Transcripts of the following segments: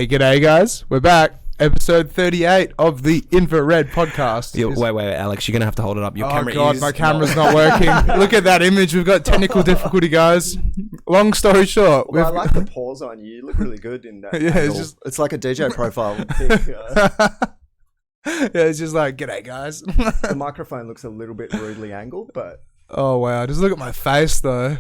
G'day guys, we're back. Episode 38 of the Infrared podcast. Wait, Alex, you're going to have to hold it up. Your camera God, my camera's not working. Look at that image. We've got technical difficulty, guys. Long story short. Well, I like the pause on you. You look really good in that. Yeah, it's like a DJ profile thing. Yeah, it's just like, g'day guys. The microphone looks a little bit rudely angled, but... Oh, wow. Just look at my face, though.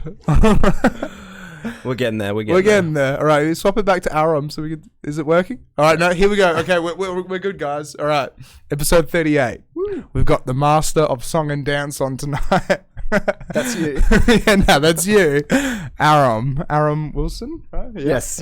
We're getting there. We're getting there. All right, swap it back to Aarom so we can. Is it working? All right, no, here we go. Okay, we're good, guys. All right, episode 38. Woo. We've got the master of song and dance on tonight. That's you. Yeah, no, that's you. Aarom Wilson, right? Yeah. Yes.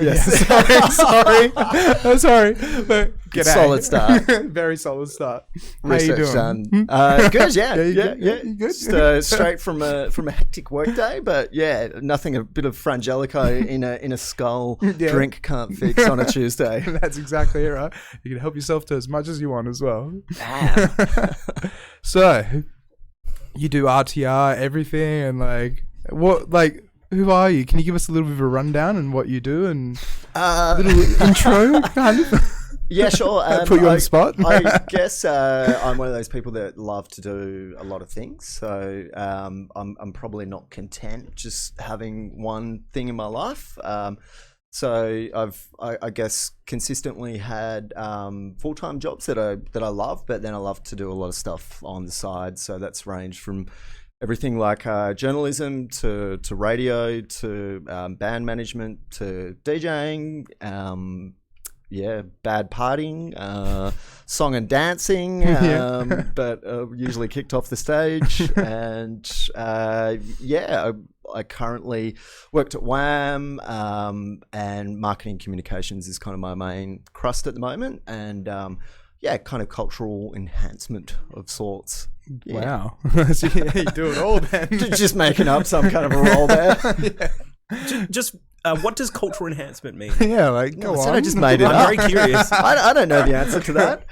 Sorry. I'm sorry. But solid start. Very solid start. How Research you doing? done. Good, yeah. You good? Just, straight from a hectic workday, but yeah, nothing a bit of frangelico in a skull drink can't fix on a Tuesday. That's exactly it, right? You can help yourself to as much as you want as well. Damn. So, you do RTR, everything, and who are you? Can you give us a little bit of a rundown and what you do and a little intro, kind of? Yeah, sure. Put you on the spot. I guess I'm one of those people that love to do a lot of things. So I'm probably not content just having one thing in my life. So I guess consistently had full-time jobs that I love, but then I love to do a lot of stuff on the side. So that's ranged from everything like journalism to radio to band management to DJing. Bad partying, song and dancing, but usually kicked off the stage. And I currently worked at Wham, and marketing communications is kind of my main crust at the moment. And kind of cultural enhancement of sorts. Yeah. Wow. So you do it all then. Just making up some kind of a role there. Just what does cultural enhancement mean? Yeah, like go on. I just made it up. I'm very curious. I don't know the answer to that.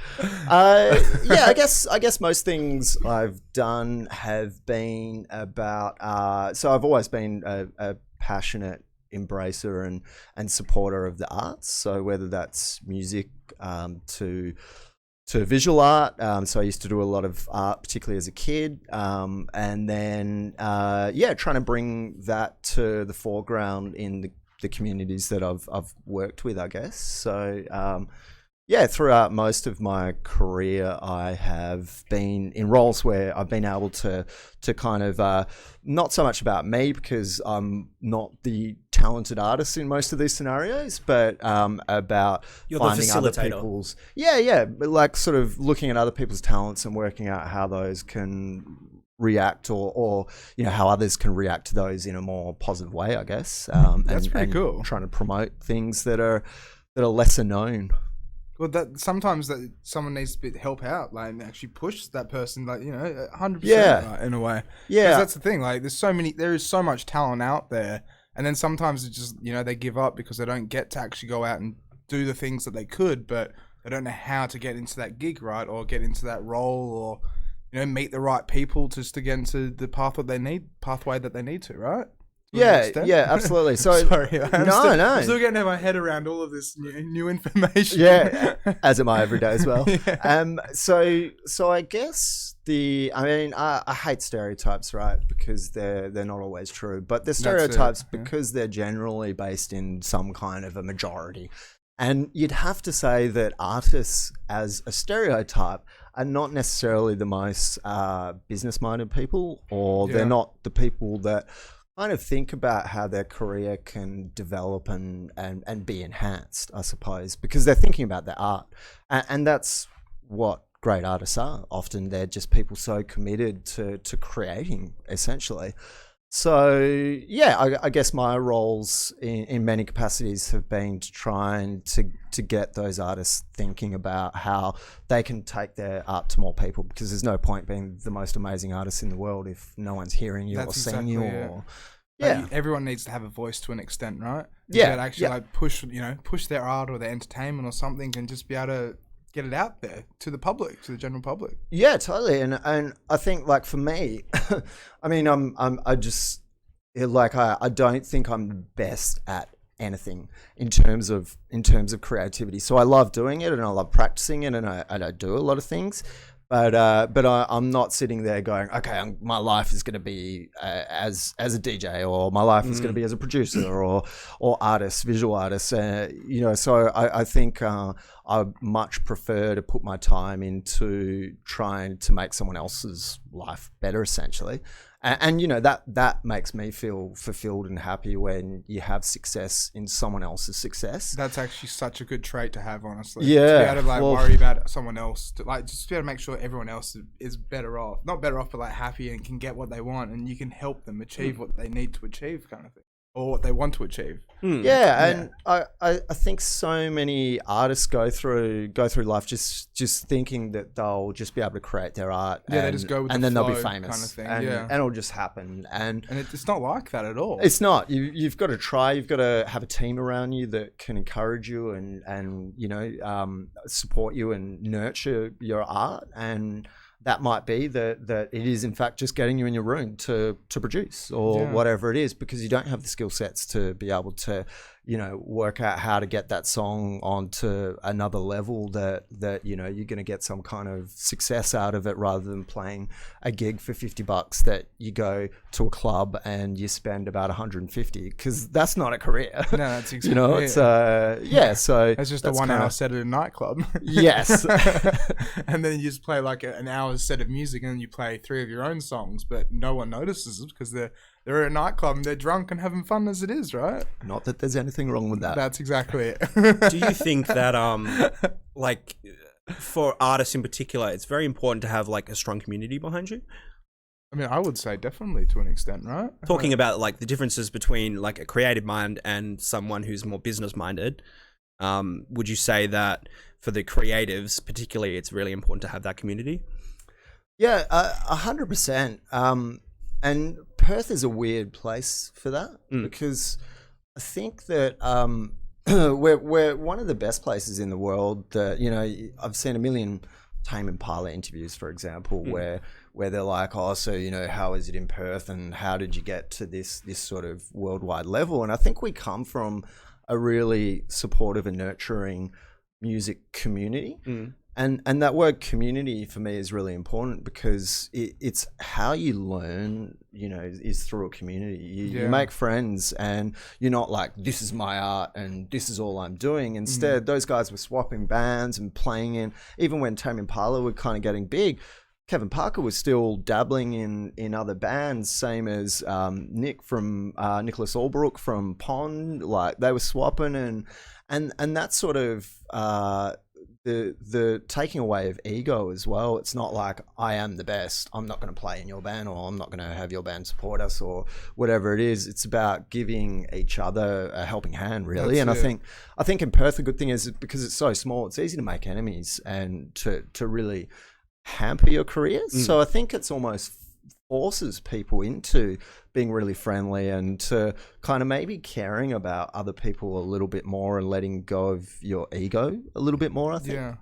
I guess most things I've done have been about. So I've always been a passionate embracer and supporter of the arts. So whether that's music to visual art. So I used to do a lot of art, particularly as a kid. And then, trying to bring that to the foreground in the communities that I've worked with, I guess. So, throughout most of my career, I have been in roles where I've been able to kind of, not so much about me because I'm not the talented artist in most of these scenarios, but about finding other people's, but like sort of looking at other people's talents and working out how those can react or how others can react to those in a more positive way, I guess. That's pretty cool. Trying to promote things that are lesser known. Well, that sometimes that someone needs to help out, like, and actually push that person, like, 100%, like, in a way. Yeah, 'cause that's the thing. Like, there is so much talent out there, and then sometimes it's just they give up because they don't get to actually go out and do the things that they could, but they don't know how to get into that gig, right, or get into that role, or meet the right people just to get into the pathway that they need to, right? Yeah, absolutely. So sorry, no. I'm still getting my head around all of this new information. Yeah, as am I every day as well. Yeah. So I guess I hate stereotypes, right? Because they're not always true. But they're stereotypes because they're generally based in some kind of a majority. And you'd have to say that artists, as a stereotype, are not necessarily the most business-minded people, or they're not the people that kind of think about how their career can develop and be enhanced, I suppose, because they're thinking about their art. And that's what great artists are. Often they're just people so committed to creating, essentially. So, I guess my roles in many capacities have been to try and to get those artists thinking about how they can take their art to more people, because there's no point being the most amazing artist in the world if no one's hearing you or seeing you. Like, everyone needs to have a voice to an extent, right? Actually like push their art or their entertainment or something, and just be able to get it out there to the public, to the general public. Yeah, totally. And I think, like, for me, I mean, I don't think I'm the best at anything in terms of creativity. So I love doing it and I love practicing it, and I do a lot of things. But I'm not sitting there going, okay, my life is going to be as a DJ, or my life is going to be as a producer or artist, visual artist. So I think I much prefer to put my time into trying to make someone else's life better, essentially. And that makes me feel fulfilled and happy when you have success in someone else's success. That's actually such a good trait to have, honestly. Yeah. To be able to worry about someone else, just be able to make sure everyone else is better off. Not better off, but happy and can get what they want, and you can help them achieve what they need to achieve, kind of thing. Or what they want to achieve. And I think so many artists go through life just thinking that they'll just be able to create their art, they just go with and the then they'll flow be famous, kind of thing. and it'll just happen. And it's not like that at all. It's not. You've got to try. You've got to have a team around you that can encourage you and support you and nurture your art. And that might be that it is in fact just getting you in your room to produce or whatever it is, because you don't have the skill sets to be able to work out how to get that song onto another level that you're going to get some kind of success out of it, rather than playing a gig for $50 that you go to a club and you spend about 150, because that's not a career. No, that's exactly it's so it's just a 1 hour set at a nightclub. Yes. And then you just play like an hour's set of music, and then you play 3 of your own songs, but no one notices it because they're at a nightclub and they're drunk and having fun as it is, right? Not that there's anything wrong with that. That's exactly it. Do you think that like for artists in particular, it's very important to have like a strong community behind you? I mean, I would say definitely to an extent, right? Talking about like the differences between like a creative mind and someone who's more business minded, would you say that for the creatives particularly, it's really important to have that community? Yeah, 100%. And Perth is a weird place for that, because I think that we're one of the best places in the world that, I've seen a million Tame Impala interviews, for example, where they're like, oh, so, how is it in Perth and how did you get to this sort of worldwide level? And I think we come from a really supportive and nurturing music community. And that word community for me is really important, because it's how you learn, is through a community. You make friends, and you're not like, this is my art and this is all I'm doing. Instead, those guys were swapping bands and playing in, even when Tame Impala were kind of getting big, Kevin Parker was still dabbling in other bands, same as Nick from Nicholas Albrook from Pond. Like, they were swapping, and that sort of the taking away of ego as well. It's not like, I am the best, I'm not going to play in your band, or I'm not going to have your band support us, or whatever it is. It's about giving each other a helping hand, really. I think in Perth, the good thing is, because it's so small, it's easy to make enemies and to really hamper your career. So I think it's almost forces people into being really friendly and to kind of maybe caring about other people a little bit more and letting go of your ego a little bit more, I think. Yeah.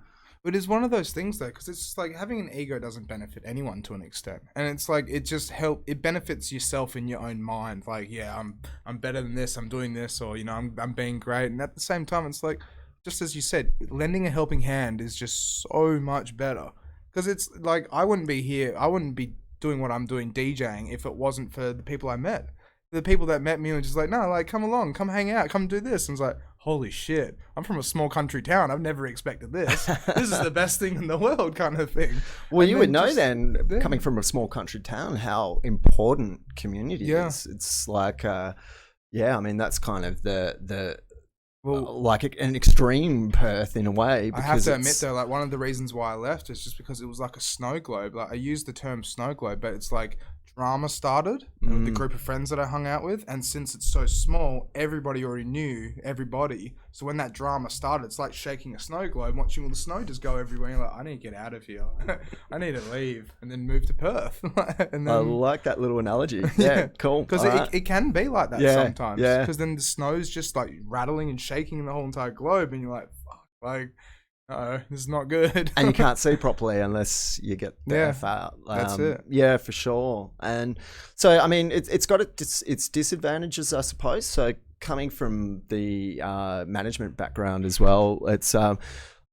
But it's one of those things, though, because it's just like having an ego doesn't benefit anyone to an extent. And it's like, it benefits yourself in your own mind. Like, yeah, I'm better than this, I'm doing this, or, I'm being great. And at the same time, it's like, just as you said, lending a helping hand is just so much better. Because it's like, I wouldn't be doing what I'm doing DJing if it wasn't for the people I met. The people that met me were just like, no, like, come along, come hang out, come do this. And it's like, holy shit, I'm from a small country town, I've never expected this. This is the best thing in the world, kind of thing. Well, you would know then, coming from a small country town, how important community is. It's like, I mean, that's kind of like an extreme Perth in a way. I have to admit, though, like, one of the reasons why I left is just because it was like a snow globe. Like, I use the term snow globe, but it's like drama started with the group of friends that I hung out with, and since it's so small, everybody already knew everybody. So when that drama started, it's like shaking a snow globe, watching all the snow just go everywhere. You're like, I need to get out of here. I need to leave, and then move to Perth. And then, I like that little analogy. Yeah, cool. Because it can be like that sometimes. Yeah. Because then the snow's just like rattling and shaking in the whole entire globe, and you're like, fuck, like, this is not good. And you can't see properly unless you get the F out. That's it. Yeah, for sure. And so, I mean, it's got its disadvantages, I suppose. So coming from the management background as well, it's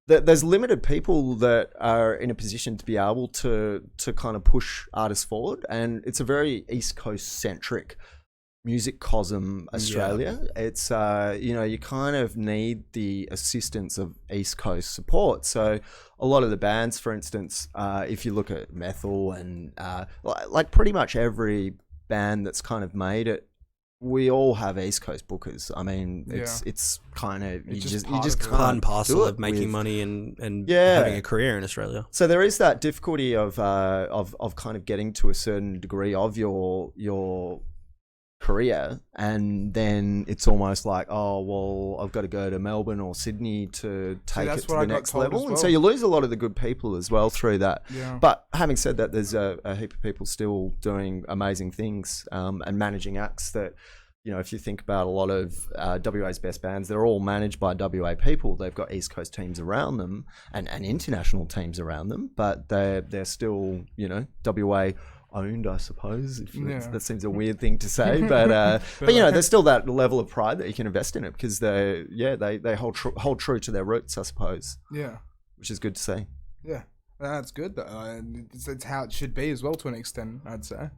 there's limited people that are in a position to be able to kind of push artists forward. And it's a very East Coast centric music cosm, Australia. It's you kind of need the assistance of East Coast support. So a lot of the bands, for instance, if you look at Methil and like pretty much every band that's kind of made it, we all have East Coast bookers. I mean, it's kind of you just can't part and parcel of making money and having a career in Australia. So there is that difficulty of kind of getting to a certain degree of your career, and then it's almost like, oh well, I've got to go to Melbourne or Sydney to take it to the next level. And so you lose a lot of the good people as well through that. But having said that, there's a heap of people still doing amazing things and managing acts that, if you think about a lot of WA's best bands, they're all managed by WA people. They've got East Coast teams around them and international teams around them, but they're still, WA owned, I suppose. Yeah. That seems a weird thing to say, but there's still that level of pride that you can invest in it because they hold true to their roots, I suppose. Yeah, which is good to see. Yeah, that's good though. And it's how it should be as well to an extent, I'd say.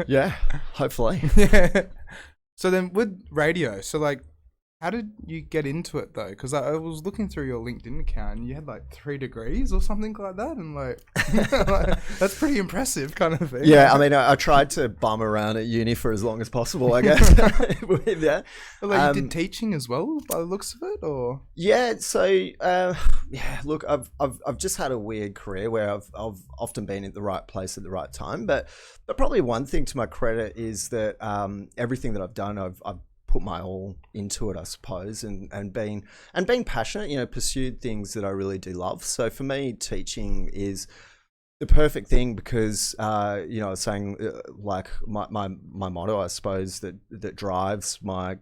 Yeah, hopefully. Yeah. So then with radio, so like, how did you get into it though? Because I was looking through your LinkedIn account and you had like 3 degrees or something like that. And like, that's pretty impressive kind of thing. Yeah, I mean, I tried to bum around at uni for as long as possible, I guess. With that. Like you did teaching as well by the looks of it, or? Yeah, so, look, I've just had a weird career where I've often been at the right place at the right time. But probably one thing to my credit is that everything that I've done, I've put my all into it, I suppose, and being passionate, pursued things that I really do love. So for me, teaching is the perfect thing because, I was saying like my motto, I suppose, that drives my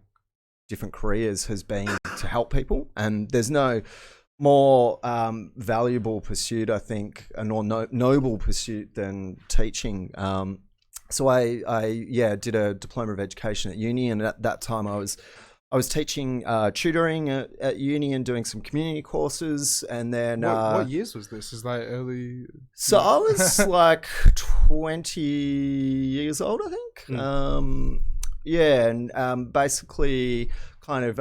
different careers has been to help people. And there's no more valuable pursuit, I think, a more noble pursuit than teaching. So I did a diploma of education at uni, and at that time I was teaching tutoring at uni and doing some community courses, and then what years was this? Is like early? So I was like 20 years old, I think. And basically, kind of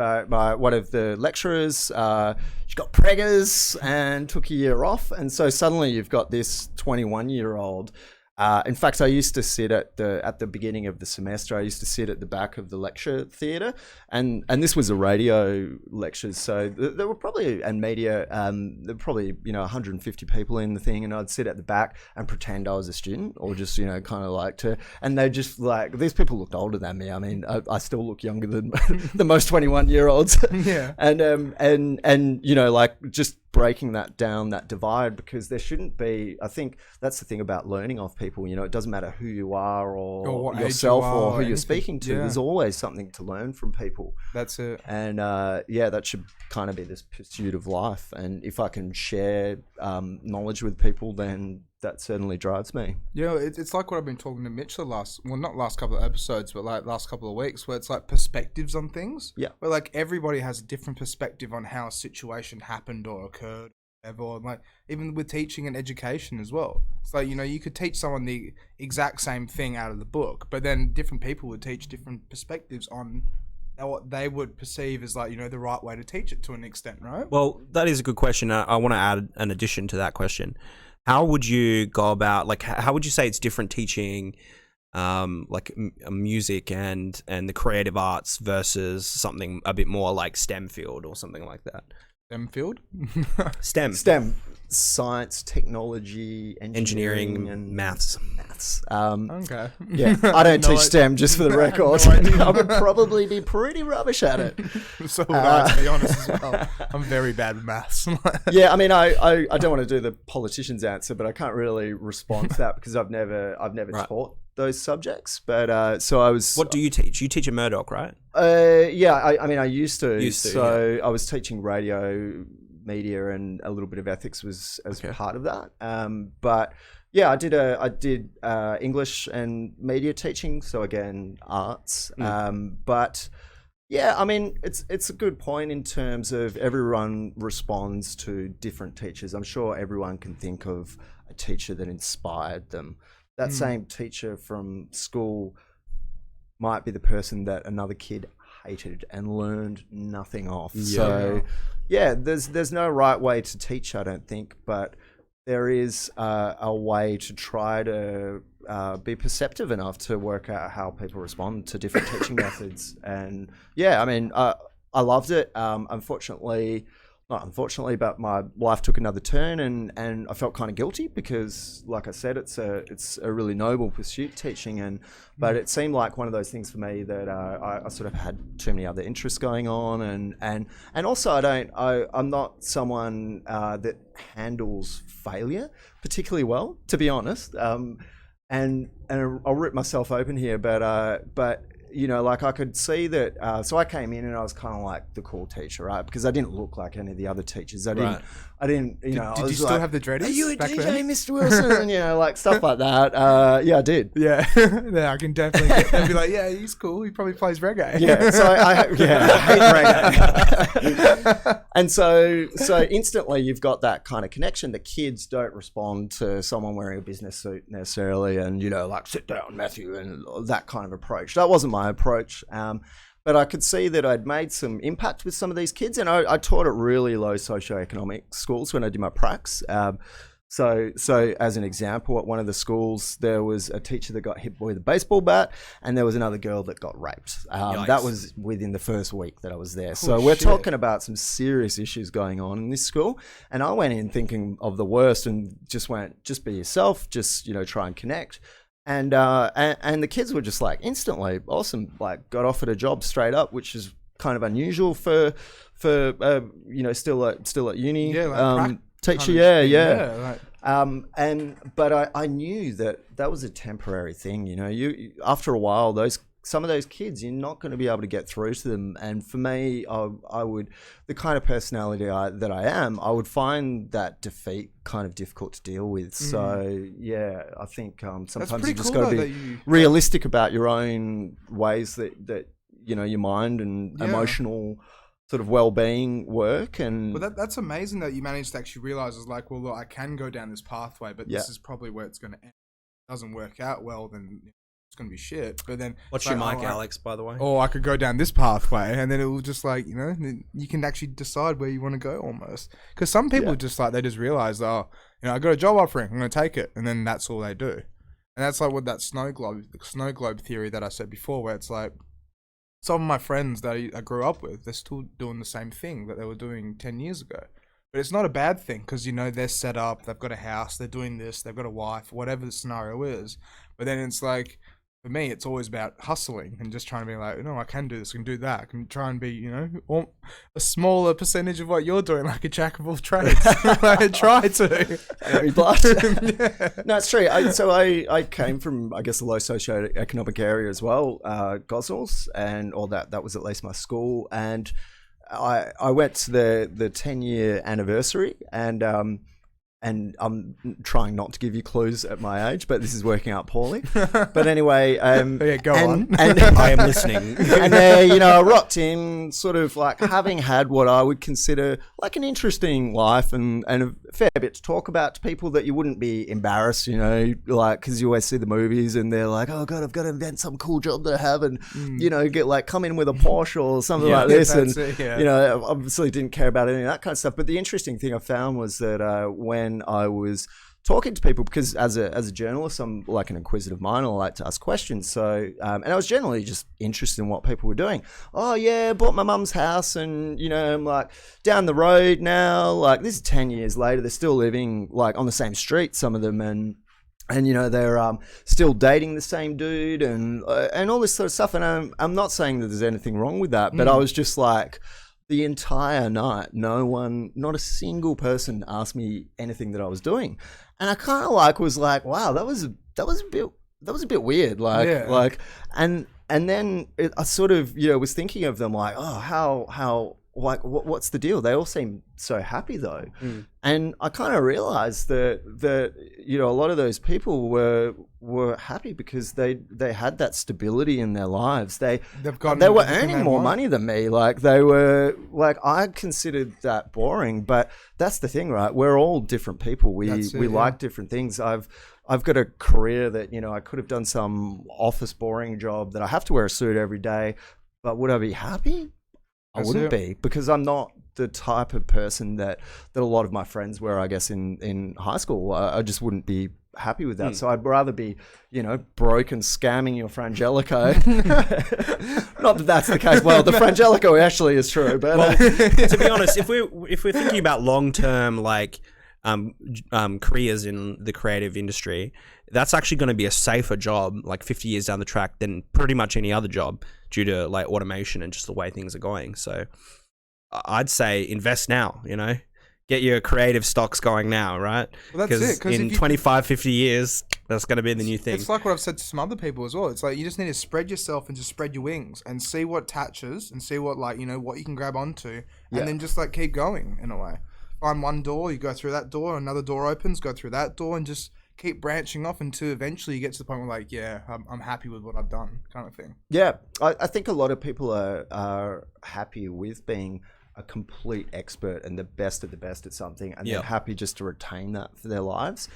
one of the lecturers, she got preggers and took a year off, and so suddenly you've got this 21-year-old. In fact, I used to sit at the beginning of the semester. I used to sit at the back of the lecture theatre, and this was a radio lecture. So there were probably there were probably 150 people in the thing, and I'd sit at the back and pretend I was a student, or just kind of like to. And they just like these people looked older than me. I mean, I still look younger than the most 21-year-olds. Yeah. And like just breaking that down, that divide, because there shouldn't be. I think that's the thing about learning off people. It doesn't matter who you are or yourself or who you're speaking to. Yeah. There's always something to learn from people. That's it. And that should kind of be this pursuit of life. And if I can share knowledge with people, then that certainly drives me. It's like what I've been talking to Mitch not last couple of episodes, but like last couple of weeks, where it's like perspectives on things. Yeah. Where like everybody has a different perspective on how a situation happened or occurred. Or like even with teaching and education as well. It's like, you could teach someone the exact same thing out of the book, but then different people would teach different perspectives on what they would perceive as like, the right way to teach it to an extent, right? Well, that is a good question. I want to add an addition to that question. How would you go about, like, how would you say it's different teaching music and the creative arts versus something a bit more like STEM field or something like that? STEM field? STEM. Science, technology, engineering and maths. Okay. Yeah, I don't teach STEM, just for the record. I would probably be pretty rubbish at it. So would I, to be honest as well. I'm very bad with maths. Yeah, I mean, I don't want to do the politician's answer, but I can't really respond to that because I've never taught those subjects. But so I was. What do you teach? You teach at Murdoch, right? Yeah, I mean, I used to. So yeah. I was teaching radio, media, and a little bit of ethics was as part of that. But yeah, I did English and media teaching. So again, arts. But yeah, I mean, it's a good point in terms of everyone responds to different teachers. I'm sure everyone can think of a teacher that inspired them. That same teacher from school might be the person that another kid hated and learned nothing off. Yeah. So yeah, there's no right way to teach, I don't think, but there is a way to try to be perceptive enough to work out how people respond to different teaching methods. And yeah, I mean, I loved it. Not unfortunately, but my life took another turn, and I felt kind of guilty because, like I said, it's a really noble pursuit, teaching, but it seemed like one of those things for me that I sort of had too many other interests going on, and also I'm not someone that handles failure particularly well, to be honest. And I'll rip myself open here, but you know, like I could see that. So I came in and I was kind of like the cool teacher, right? Because I didn't look like any of the other teachers. I didn't, you know. Did you still have the dreadies? Are you a back DJ, then? Mr. Wilson? And, you know, like stuff like that. Yeah, I did. Yeah, yeah, I can definitely get them. Be like, yeah, he's cool. He probably plays reggae. Yeah, so I hate reggae. And so instantly you've got that kind of connection. The kids don't respond to someone wearing a business suit necessarily, and you know, like sit down, Matthew, and that kind of approach. That wasn't my approach. But I could see that I'd made some impact with some of these kids, and I taught at really low socioeconomic schools when I did my pracs. So as an example, at one of the schools, there was a teacher that got hit with a baseball bat, and there was another girl that got raped. That was within the first week that I was there. So we're talking about some serious issues going on in this school. And I went in thinking of the worst and just went, just be yourself, just, you know, try and connect. And the kids were just like instantly awesome, like got offered a job straight up, which is kind of unusual for you know, still at uni. Yeah, like teacher, but I knew that was a temporary thing. You know, you after a while, some of those kids, you're not going to be able to get through to them. And for me, I would, the kind of personality that I am, I would find that defeat kind of difficult to deal with. So yeah, I think sometimes you just got to be realistic about your own ways that you know, your mind and emotional sort of well-being work. And well, that's amazing that you managed to actually realize, is like, well, look, I can go down this pathway, but this is probably where it's going to end. If it doesn't work out well, then it's going to be shit. But then what's your mic, Alex, by the way? Or I could go down this pathway, and then it will just like, you know, you can actually decide where you want to go almost. Because some people just like, they just realize, oh, you know, I got a job offering, I'm going to take it, and then that's all they do. And that's like with that snow globe theory that I said before, where it's like, some of my friends that I grew up with, they're still doing the same thing that they were doing 10 years ago. But it's not a bad thing, because, you know, they're set up, they've got a house, they're doing this, they've got a wife, whatever the scenario is. But then it's like, for me, it's always about hustling and just trying to be like, no, I can do this, I can do that. I can try and be, you know, a smaller percentage of what you're doing, like a jack of all trades. I try to. No, it's true. I came from, I guess, a low socioeconomic area as well, Gosnells, and all that. That was at least my school. And I went to the 10-year anniversary, and I'm trying not to give you clues at my age, but this is working out poorly. But anyway, go on. And I am listening. And you know, I rocked in sort of like having had what I would consider like an interesting life and a fair bit to talk about to people that you wouldn't be embarrassed, you know, like, because you always see the movies and they're like, oh God, I've got to invent some cool job that I have, and you know, get like come in with a Porsche or something like this, and you know, obviously didn't care about any of that kind of stuff. But the interesting thing I found was that when I was talking to people, because as a journalist, I'm like an inquisitive mind, I like to ask questions. So and I was generally just interested in what people were doing. Oh yeah, bought my mum's house, and you know, I'm like down the road now, like this is 10 years later, they're still living like on the same street, some of them, and you know, they're still dating the same dude, and all this sort of stuff. And I'm not saying that there's anything wrong with that, but I was just like, the entire night, not a single person asked me anything that I was doing, and I kind of like was like, wow, that was a bit weird, like, and then I sort of, you know, was thinking of them like, oh, how like what's the deal? They all seem so happy though, and I kind of realized that you know, a lot of those people were happy because they had that stability in their lives. They were earning more money than me. Like they were, like, I considered that boring, but that's the thing, right? We're all different people. We like different things. I've got a career that, you know, I could have done some office boring job that I have to wear a suit every day, but would I be happy? I wouldn't be, because I'm not the type of person that a lot of my friends were, I guess, in high school. I just wouldn't be happy with that. So I'd rather be, you know, broke and scamming your Frangelico. Not that that's the case. Well, the Frangelico actually is true, but to be honest, if we're thinking about long-term, like, careers in the creative industry, that's actually going to be a safer job like 50 years down the track than pretty much any other job, due to like automation and just the way things are going. So I'd say invest now, you know, get your creative stocks going now, right? Well, that's it. Because in 25, 50 years, that's going to be the new thing. It's like what I've said to some other people as well. It's like you just need to spread yourself and just spread your wings and see what attaches and see what, like, you know, what you can grab onto, and then just like keep going in a way. Find one door, you go through that door, another door opens, go through that door, and just keep branching off until eventually you get to the point where, like, yeah, I'm happy with what I've done, kind of thing. Yeah, I think a lot of people are happy with being a complete expert and the best of the best at something, and they're happy just to retain that for their lives,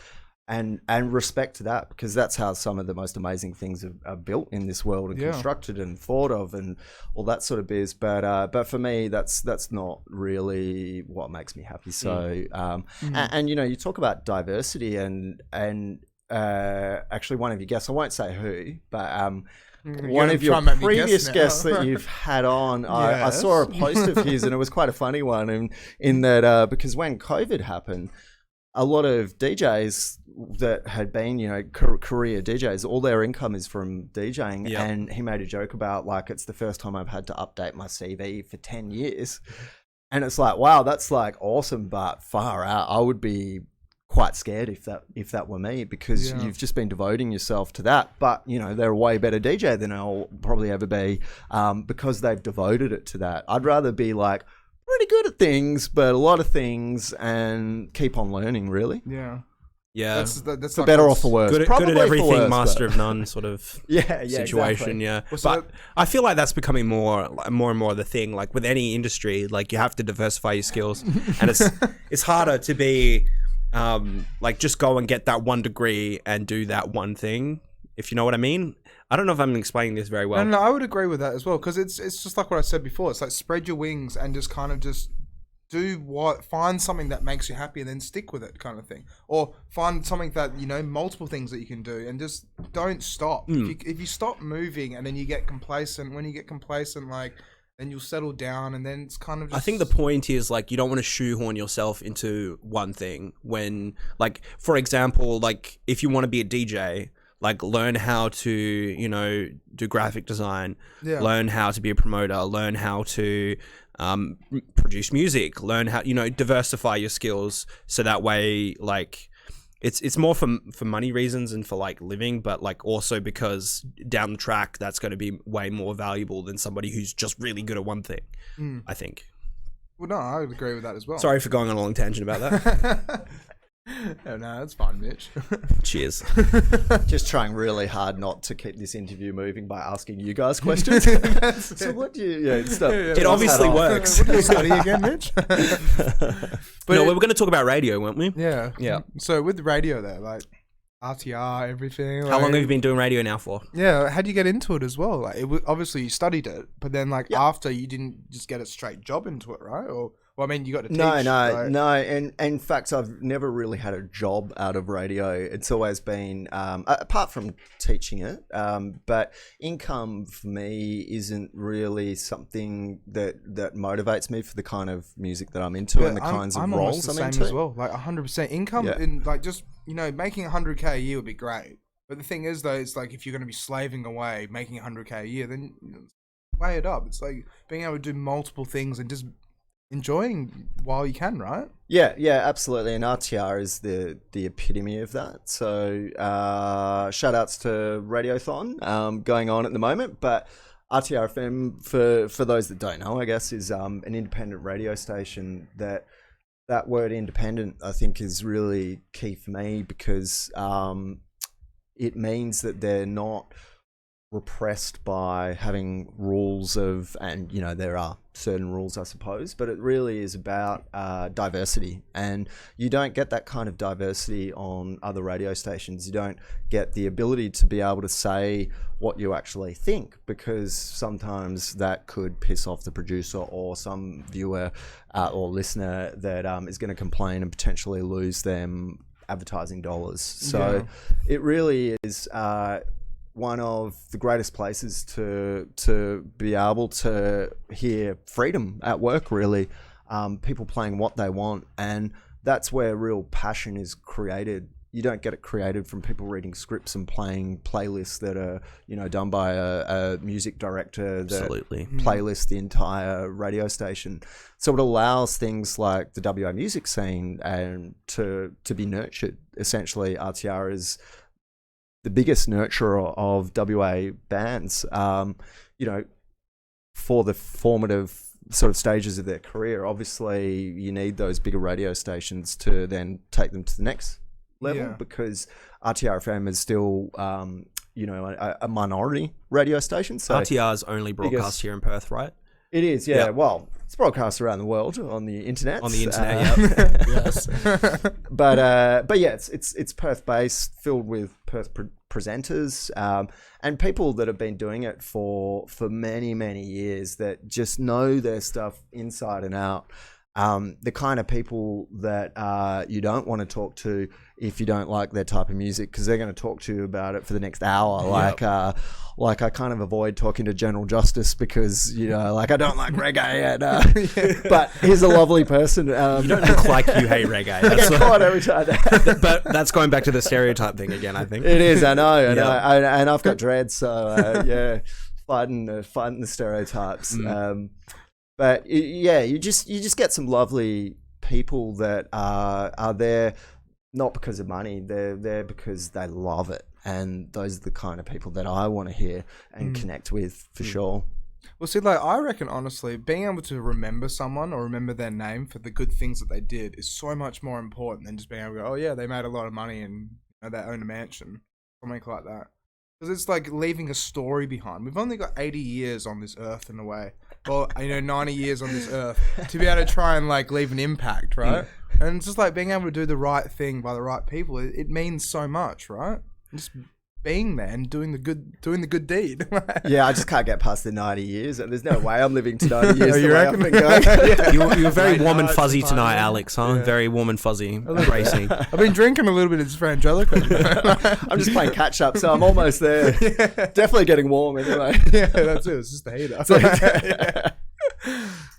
and respect to that, because that's how some of the most amazing things are built in this world and constructed and thought of and all that sort of biz. But for me, that's not really what makes me happy. So and you know, you talk about diversity and actually one of your guests, I won't say who, but one of your previous guests that you've had on, I saw a post of his, and it was quite a funny one, and in that because when COVID happened, a lot of DJs that had been, you know, career DJs, all their income is from DJing, and he made a joke about, like, it's the first time I've had to update my CV for 10 years, and it's like, wow, that's like awesome, but far out. I would be quite scared if that were me, because you've just been devoting yourself to that. But you know, they're a way better DJ than I'll probably ever be, because they've devoted it to that. I'd rather be like pretty good at things, but a lot of things, and keep on learning, really. That's for like better or for worse. Good at everything, worse, master of none sort of situation. Exactly. Yeah, but I feel like that's becoming more and more the thing. Like with any industry, like you have to diversify your skills, and it's harder to be like just go and get that one degree and do that one thing, if you know what I mean. I don't know if I'm explaining this very well. No, I would agree with that as well, because it's just like what I said before. It's like spread your wings and just kind of just find something that makes you happy and then stick with it, kind of thing. Or find something that, you know, multiple things that you can do, and just don't stop. If you stop moving and then you get complacent, like, then you'll settle down, and then it's kind of just... I think the point is, like, you don't want to shoehorn yourself into one thing. When, like, for example, like, if you want to be a DJ, like, learn how to, you know, do graphic design, learn how to be a promoter, learn how to produce music, learn how, you know, diversify your skills, so that way, like, it's more for money reasons and for, like, living, but, like, also because down the track that's going to be way more valuable than somebody who's just really good at one thing, I think. Well, no, I would agree with that as well. Sorry for going on a long tangent about that. No, that's fine, Mitch. Cheers. Just trying really hard not to keep this interview moving by asking you guys questions. So what do you... It obviously works. What do you study again, Mitch? But no, we were going to talk about radio, weren't we? Yeah. So with the radio there, like RTR, everything. How long have you been doing radio now for? Yeah, how do you get into it as well? Like, obviously you studied it, but then like after, you didn't just get a straight job into it, right? Or... Well, I mean, you got to teach. No. Right? And in fact, I've never really had a job out of radio. It's always been, apart from teaching it, but income for me isn't really something that motivates me for the kind of music that I'm into and the kinds of roles I'm into. As well, like 100% income in, like, just, you know, making 100K a year would be great. But the thing is, though, it's like if you're going to be slaving away making 100K a year, then weigh it up. It's like being able to do multiple things and just enjoying while you can, right? Yeah, absolutely. And RTR is the epitome of that. So shout outs to Radiothon going on at the moment. But RTR FM, for those that don't know, I guess, is an independent radio station. That word independent, I think, is really key for me, because it means that they're not repressed by having rules of, and you know, there are certain rules, I suppose, but it really is about diversity, and you don't get that kind of diversity on other radio stations. You don't get the ability to be able to say what you actually think, because sometimes that could piss off the producer or some viewer or listener that is going to complain and potentially lose them advertising dollars. So it really is one of the greatest places to be able to hear freedom at work, really. People playing what they want, and that's where real passion is created you don't get it created from people reading scripts and playing playlists that are, done by a music director that Absolutely. playlist the entire radio station. So it allows things like the WA music scene and to be nurtured. Essentially, RTR is the biggest nurturer of WA bands, for the formative sort of stages of their career. Obviously, you need those bigger radio stations to then take them to the next level, because RTR FM is still, a minority radio station. So RTR's only broadcast here in Perth, right? It is, yeah. Well, it's broadcast around the world on the internet. Yes. But yeah, it's Perth based, filled with Perth presenters, and people that have been doing it for many, many years that just know their stuff inside and out. The kind of people that you don't want to talk to if you don't like their type of music, because they're going to talk to you about it for the next hour. Like I kind of avoid talking to General Justice because, I don't like reggae. And, but he's a lovely person. You don't look like you hate reggae. I get caught every time. But that's going back to the stereotype thing again, I think. It is, I know. And I've got dreads, so fighting the stereotypes. But you just get some lovely people that are there not because of money. They're there because they love it, and those are the kind of people that I want to hear and connect with for sure. Well, see, I reckon honestly, being able to remember someone or remember their name for the good things that they did is so much more important than just being able to go, oh yeah, they made a lot of money and they own a mansion, something like that. Because it's like leaving a story behind. We've only got 80 years on this earth in a way. Well, 90 years on this earth to be able to try and leave an impact, right? And it's just being able to do the right thing by the right people. It means so much, right? Just being there and doing the good deed. Yeah, I just can't get past the 90 years. There's no way I'm living to 90 years. You reckon? You're very warm and fuzzy tonight, Alex, huh? Yeah. Very warm and fuzzy, racing. I've been drinking a little bit of this Frangelico. I'm just playing catch up, so I'm almost there. Yeah. Definitely getting warm anyway. Yeah, that's it. It's just the heater.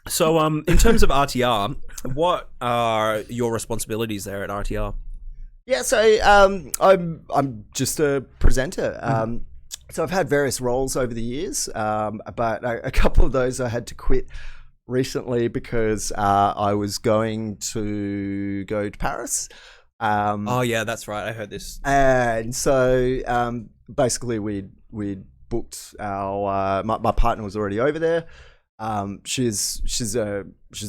So, in terms of RTR, what are your responsibilities there at RTR? Yeah, so I'm just a presenter. So I've had various roles over the years, but a couple of those I had to quit recently because I was going to go to Paris. Oh yeah, that's right. I heard this. And so basically we'd booked our my partner was already over there. She's a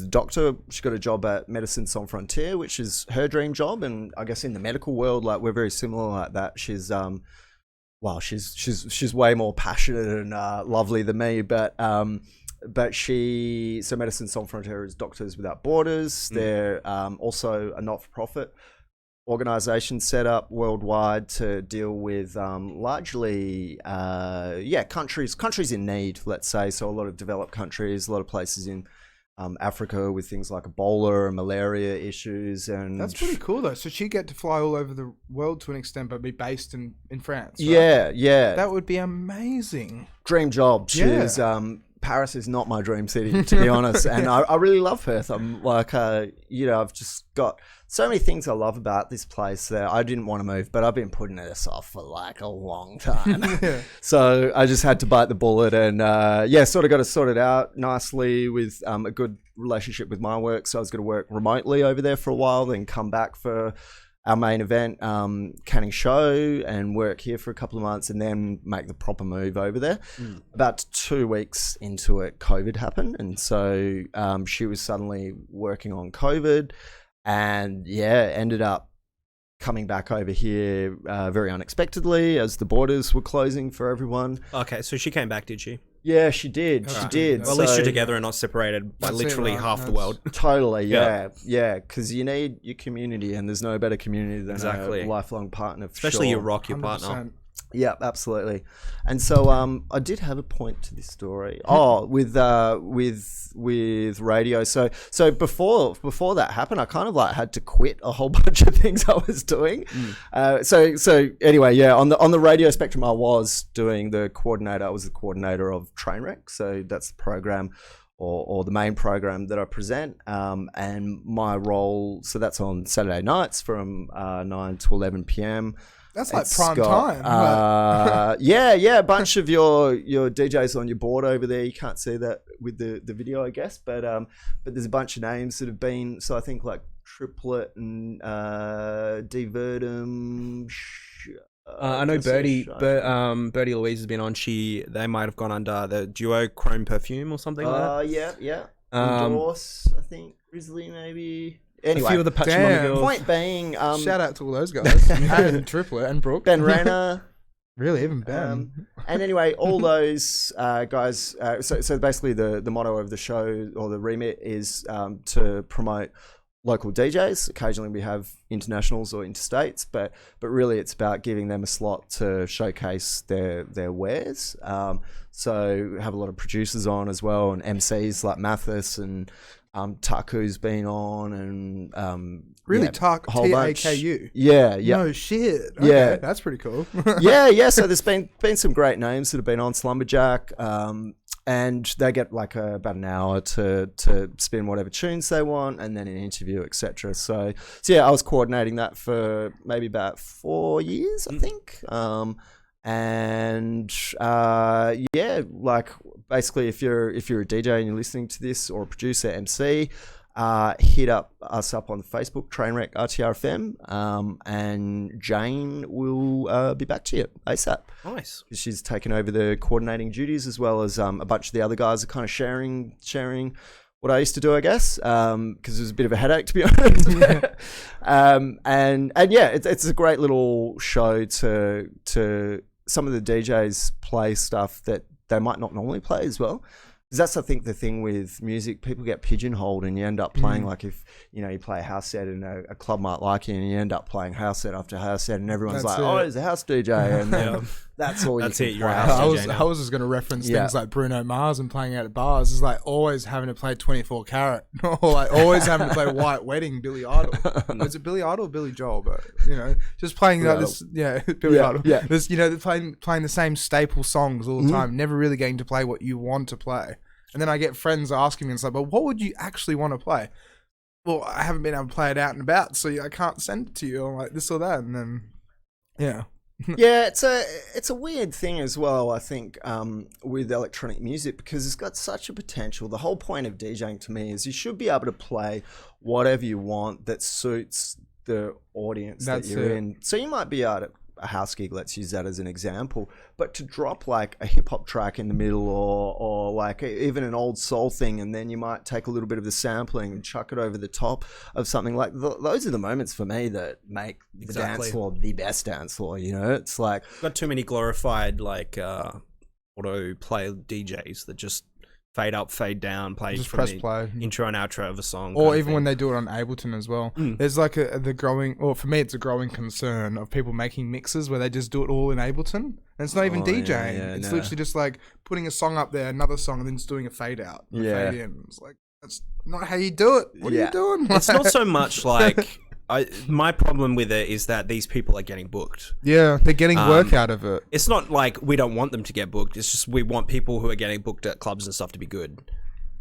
doctor. She got a job at Médecins Sans Frontières, which is her dream job. And I guess in the medical world, we're very similar like that. She's she's way more passionate and lovely than me. But Médecins Sans Frontières is Doctors Without Borders. They're also a not-for-profit organization set up worldwide to deal with largely countries in need, let's say. So a lot of developed countries, a lot of places in Africa with things like Ebola and malaria issues. And that's pretty cool though. So she'd get to fly all over the world to an extent, but be based in France, right? Yeah, that would be amazing. Dream job. She's Paris is not my dream city, to be honest. And I really love Perth. I'm I've just got so many things I love about this place that I didn't want to move, but I've been putting this off for a long time. So I just had to bite the bullet and sort of got to sort it out nicely with a good relationship with my work. So I was going to work remotely over there for a while, then come back for our main event, Canning Show, and work here for a couple of months and then make the proper move over there. About 2 weeks into it, COVID happened. And so she was suddenly working on COVID and ended up coming back over here very unexpectedly as the borders were closing for everyone. Okay, so she came back, did she? Yeah, she did. Right. She did. Well, at least you're together and not separated by literally half the world. Totally, yeah. Because you need your community, and there's no better community than a lifelong partner. Especially your partner. 100%. Yeah, absolutely. And so I did have a point to this story. With radio. So before that happened, I kind of had to quit a whole bunch of things I was doing. So anyway, on the radio spectrum, I was doing the coordinator. I was the coordinator of Trainwreck. So that's the program or the main program that I present. And my role, so that's on Saturday nights from 9 to 11 p.m. That's like prime time. Yeah, a bunch of your DJs on your board over there. You can't see that with the video, I guess, but there's a bunch of names that have been. So I think like Triplet and Divertum. I know Birdie Louise has been on. They might have gone under the duo Chrome Perfume or something like that. Yeah. Endorse, I think Grizzly maybe. Anyway, a few of the Pachamama girls. Point being, shout out to all those guys and Triplet and Brooke, Ben Renner. Really, even Ben. And anyway, all those guys. So basically, the motto of the show or the remit is to promote local DJs. Occasionally, we have internationals or interstates, but really, it's about giving them a slot to showcase their wares. So we have a lot of producers on as well, and MCs like Mathis and Taku's been on, and really, yeah, Taku, Taku. Yeah. No shit. Okay, yeah, that's pretty cool. yeah. So there's been some great names that have been on Slumberjack, and they get like about an hour to spin whatever tunes they want, and then an interview, etc. So yeah, I was coordinating that for maybe about 4 years, I think. Yeah, like basically, if you're a DJ and you're listening to this, or a producer, MC, hit us up on Facebook, Trainwreck RTRFM, and Jane will be back to you ASAP. Nice. She's taken over the coordinating duties, as well as a bunch of the other guys are kind of sharing what I used to do, I guess, because it was a bit of a headache, to be honest. And yeah, it's a great little show to some of the DJs play stuff that they might not normally play as well. Because that's, I think, the thing with music. People get pigeonholed, and you end up playing like, if you play a house set and a club might like you, and you end up playing house set after house set, and everyone's That's like, it. "Oh, he's a house DJ," and then that's all That's you it, can you're play. a house I DJ now. was just going to reference things like Bruno Mars and playing out at bars. It's like always having to play 24 Karat, or like always having to play White Wedding, Billy Idol. Was it Billy Idol or Billy Joel? But just playing Billy Billy Idol. Yeah. This, playing the same staple songs all the time, never really getting to play what you want to play. And then I get friends asking me, it's like, but what would you actually want to play? Well, I haven't been able to play it out and about, so I can't send it to you, or like this or that. And then, yeah. Yeah, it's a weird thing as well, I think, with electronic music, because it's got such a potential. The whole point of DJing to me is you should be able to play whatever you want that suits the audience that you're in. So you might be out at a house gig, let's use that as an example, but to drop like a hip hop track in the middle, or like even an old soul thing, and then you might take a little bit of the sampling and chuck it over the top of something, like those are the moments for me that make the dance floor the best dance floor. It's like, got too many glorified like auto play DJs that just fade up, fade down, play Just from press the play. intro and outro of a song. Or even when they do it on Ableton as well. There's like for me, it's a growing concern of people making mixes where they just do it all in Ableton. And it's not even DJing. It's literally just like putting a song up there, another song, and then just doing a fade out, and a fade in. It's like, that's not how you do it. What are you doing? It's not so much like... my problem with it is that these people are getting booked. Yeah, they're getting work out of it. It's not like we don't want them to get booked. It's just we want people who are getting booked at clubs and stuff to be good.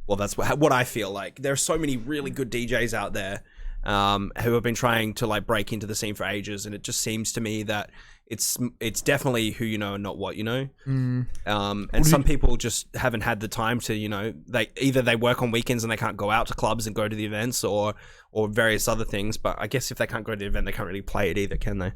Well, that's what I feel like. There are so many really good DJs out there who have been trying to like break into the scene for ages, and it just seems to me that it's definitely who you know and not what you know. And some people just haven't had the time to, they work on weekends and they can't go out to clubs and go to the events or various other things. But I guess if they can't go to the event, they can't really play it either, can they?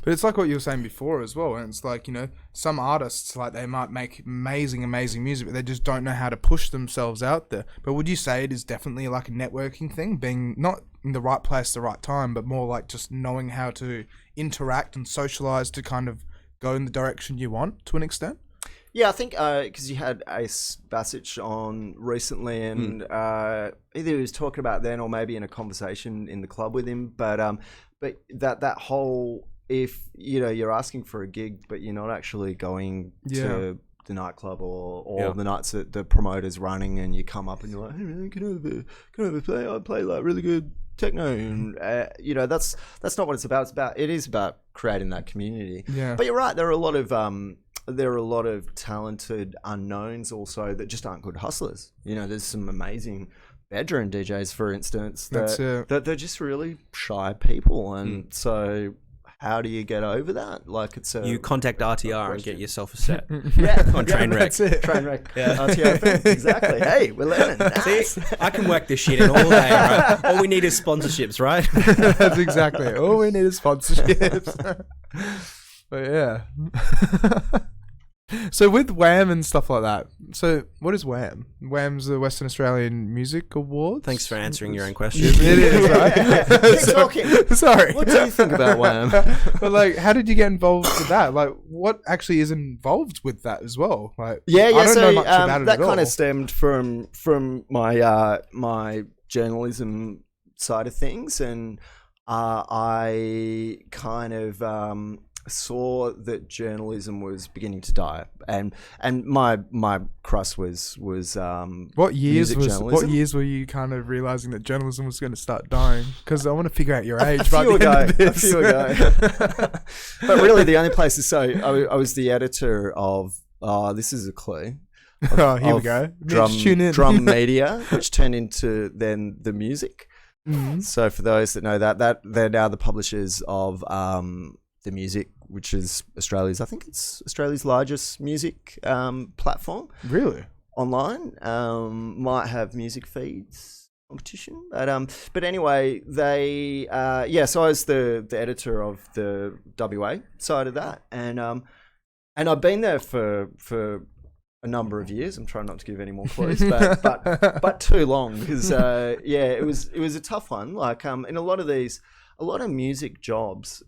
But it's like what you were saying before as well. And it's like, some artists, like they might make amazing music, but they just don't know how to push themselves out there. But would you say it is definitely like a networking thing, being not in the right place at the right time, but more like just knowing how to interact and socialize to kind of go in the direction you want to an extent? Yeah, I think because you had Ace Bassich on recently, and either he was talking about then or maybe in a conversation in the club with him, but that whole, if you're asking for a gig but you're not actually going to the nightclub or the nights that the promoter's running, and you come up and you're like, hey man, can I have a play? I play like really good techno, and that's not what it's about. It is about creating that community. Yeah. But you're right, there are a lot of there are a lot of talented unknowns also that just aren't good hustlers. You know, there's some amazing bedroom DJs, for instance, that they're just really shy people, and so how do you get over that? Like, you contact RTR and get yourself a set. On Trainwreck. That's it. Trainwreck. RTR thing. Exactly. Hey, we're learning. Nice. See, I can work this shit in all day, right? All we need is sponsorships, right? That's exactly. All we need is sponsorships. But yeah. So with WAM and stuff like that, so what is WAM? WAM's the Western Australian Music Awards? Thanks for answering your own question. It is, right? Keep talking. Sorry. What do you think about WAM? But like, how did you get involved with that? Like, what actually is involved with that as well? Like, I don't know much about it that at all. kind of stemmed from my my journalism side of things, and I kind of saw that journalism was beginning to die, and my crust was what years journalism. were you kind of realizing that journalism was going to start dying? Because I want to figure out your age. A few ago. But really, the only place is I was the editor of this is a clue. Here we go. Drum Media, which turned into then The Music. Mm-hmm. So for those that know that they're now the publishers of The Music, which is Australia's largest music platform. Really? Online. Might have music feeds competition. But anyway, they so I was the editor of the WA side of that, and I've been there for a number of years. I'm trying not to give any more clues, but too long, because it was a tough one. Like in a lot of music jobs,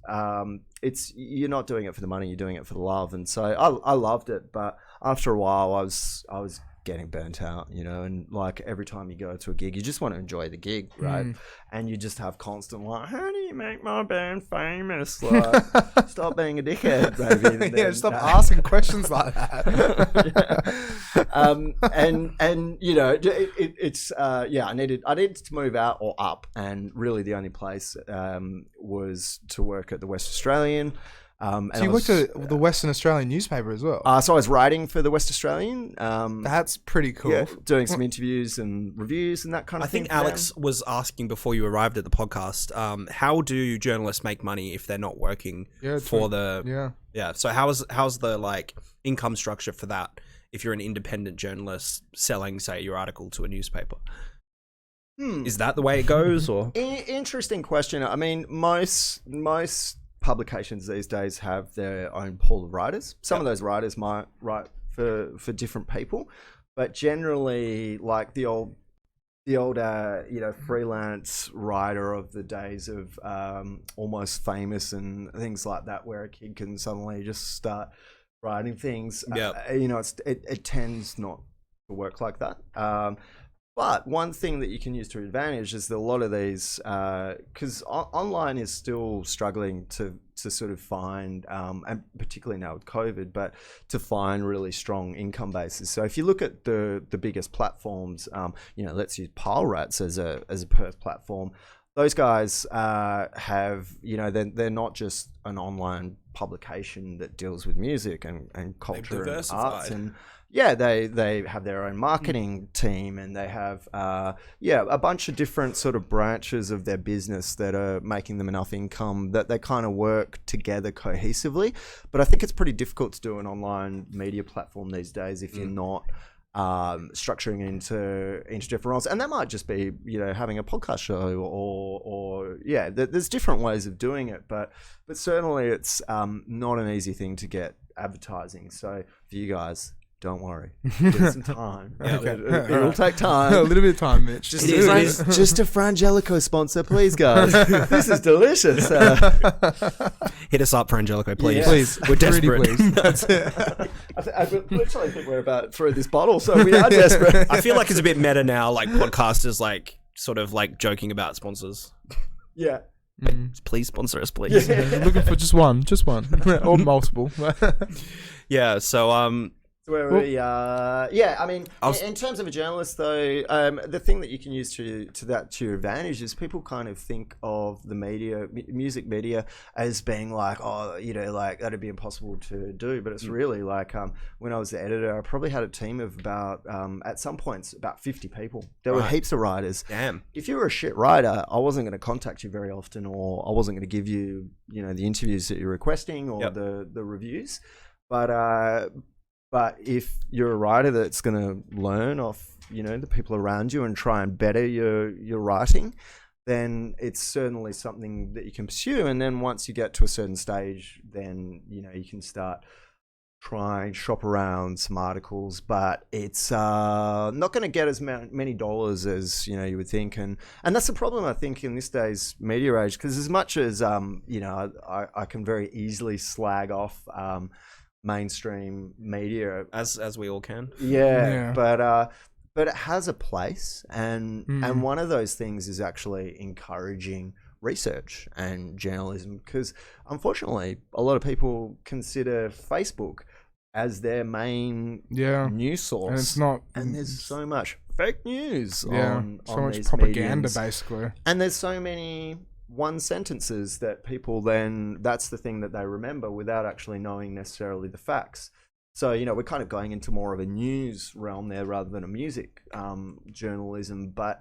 you're not doing it for the money, you're doing it for the love. And so I loved it, but after a while I was getting burnt out, you know, and like every time you go to a gig, you just want to enjoy the gig, right? And you just have constant like, how do you make my band famous? Like, stop being a dickhead, baby. Stop asking questions like that. And you know, it's I needed to move out or up, and really the only place was to work at the West Australian. So you worked at the Western Australian newspaper as well? So I was writing for the West Australian. That's pretty cool. Yeah, doing some interviews and reviews and that kind of thing. I think Alex was asking before you arrived at the podcast, how do journalists make money if they're not working for the... Yeah. So how's the like income structure for that if you're an independent journalist selling, say, your article to a newspaper? Is that the way it goes, or...? Interesting question. I mean, most publications these days have their own pool of writers. Some of those writers might write for different people, but generally, like the old freelance writer of the days of Almost Famous and things like that, where a kid can suddenly just start writing things. It tends not to work like that. But one thing that you can use to your advantage is that a lot of these, because online is still struggling to sort of find, and particularly now with COVID, but to find really strong income bases. So if you look at the biggest platforms, let's use Pile Rats as a Perth platform. Those guys have, they're not just an online publication that deals with music and culture and arts and. Yeah, they have their own marketing team, and they have a bunch of different sort of branches of their business that are making them enough income that they kind of work together cohesively. But I think it's pretty difficult to do an online media platform these days if you're not structuring into different roles. And that might just be, having a podcast show or there's different ways of doing it, but certainly it's not an easy thing to get advertising. So for you guys, don't worry. Give it some time. It'll take time. A little bit of time, Mitch. Just a Frangelico sponsor, please, guys. This is delicious. Hit us up, Frangelico, please. Yeah. Please. We're desperate. Please. That's it. I literally think we're about through this bottle, so we are desperate. I feel like it's a bit meta now, like podcasters, like sort of like joking about sponsors. Yeah. Please sponsor us, please. Yeah, looking for just one, or multiple. Yeah. So Where Well- we, yeah, I mean, in terms of a journalist, though, the thing that you can use to your advantage is people kind of think of the media, music media, as being like, oh, you know, like that'd be impossible to do. But it's really like, when I was the editor, I probably had a team of about, at some points, about 50 people. There were heaps of writers. Damn. If you were a shit writer, I wasn't going to contact you very often, or I wasn't going to give you, you know, the interviews that you're requesting or the reviews. But if you're a writer that's going to learn off, you know, the people around you and try and better your writing, then it's certainly something that you can pursue. And then once you get to a certain stage, then, you know, you can start trying, shop around some articles, but it's not going to get as many dollars as, you know, you would think. And that's the problem, I think, in this day's media age, because as much as, you know, I can very easily slag off mainstream media, As we all can. yeah. But it has a place, and one of those things is actually encouraging research and journalism, because unfortunately a lot of people consider Facebook as their main news source, and it's not, and there's so much fake news so on much these propaganda mediums. basically, And there's so many one sentences that people then, that's the thing that they remember without actually knowing necessarily the facts. So, you know, we're kind of going into more of a news realm there rather than a music journalism. But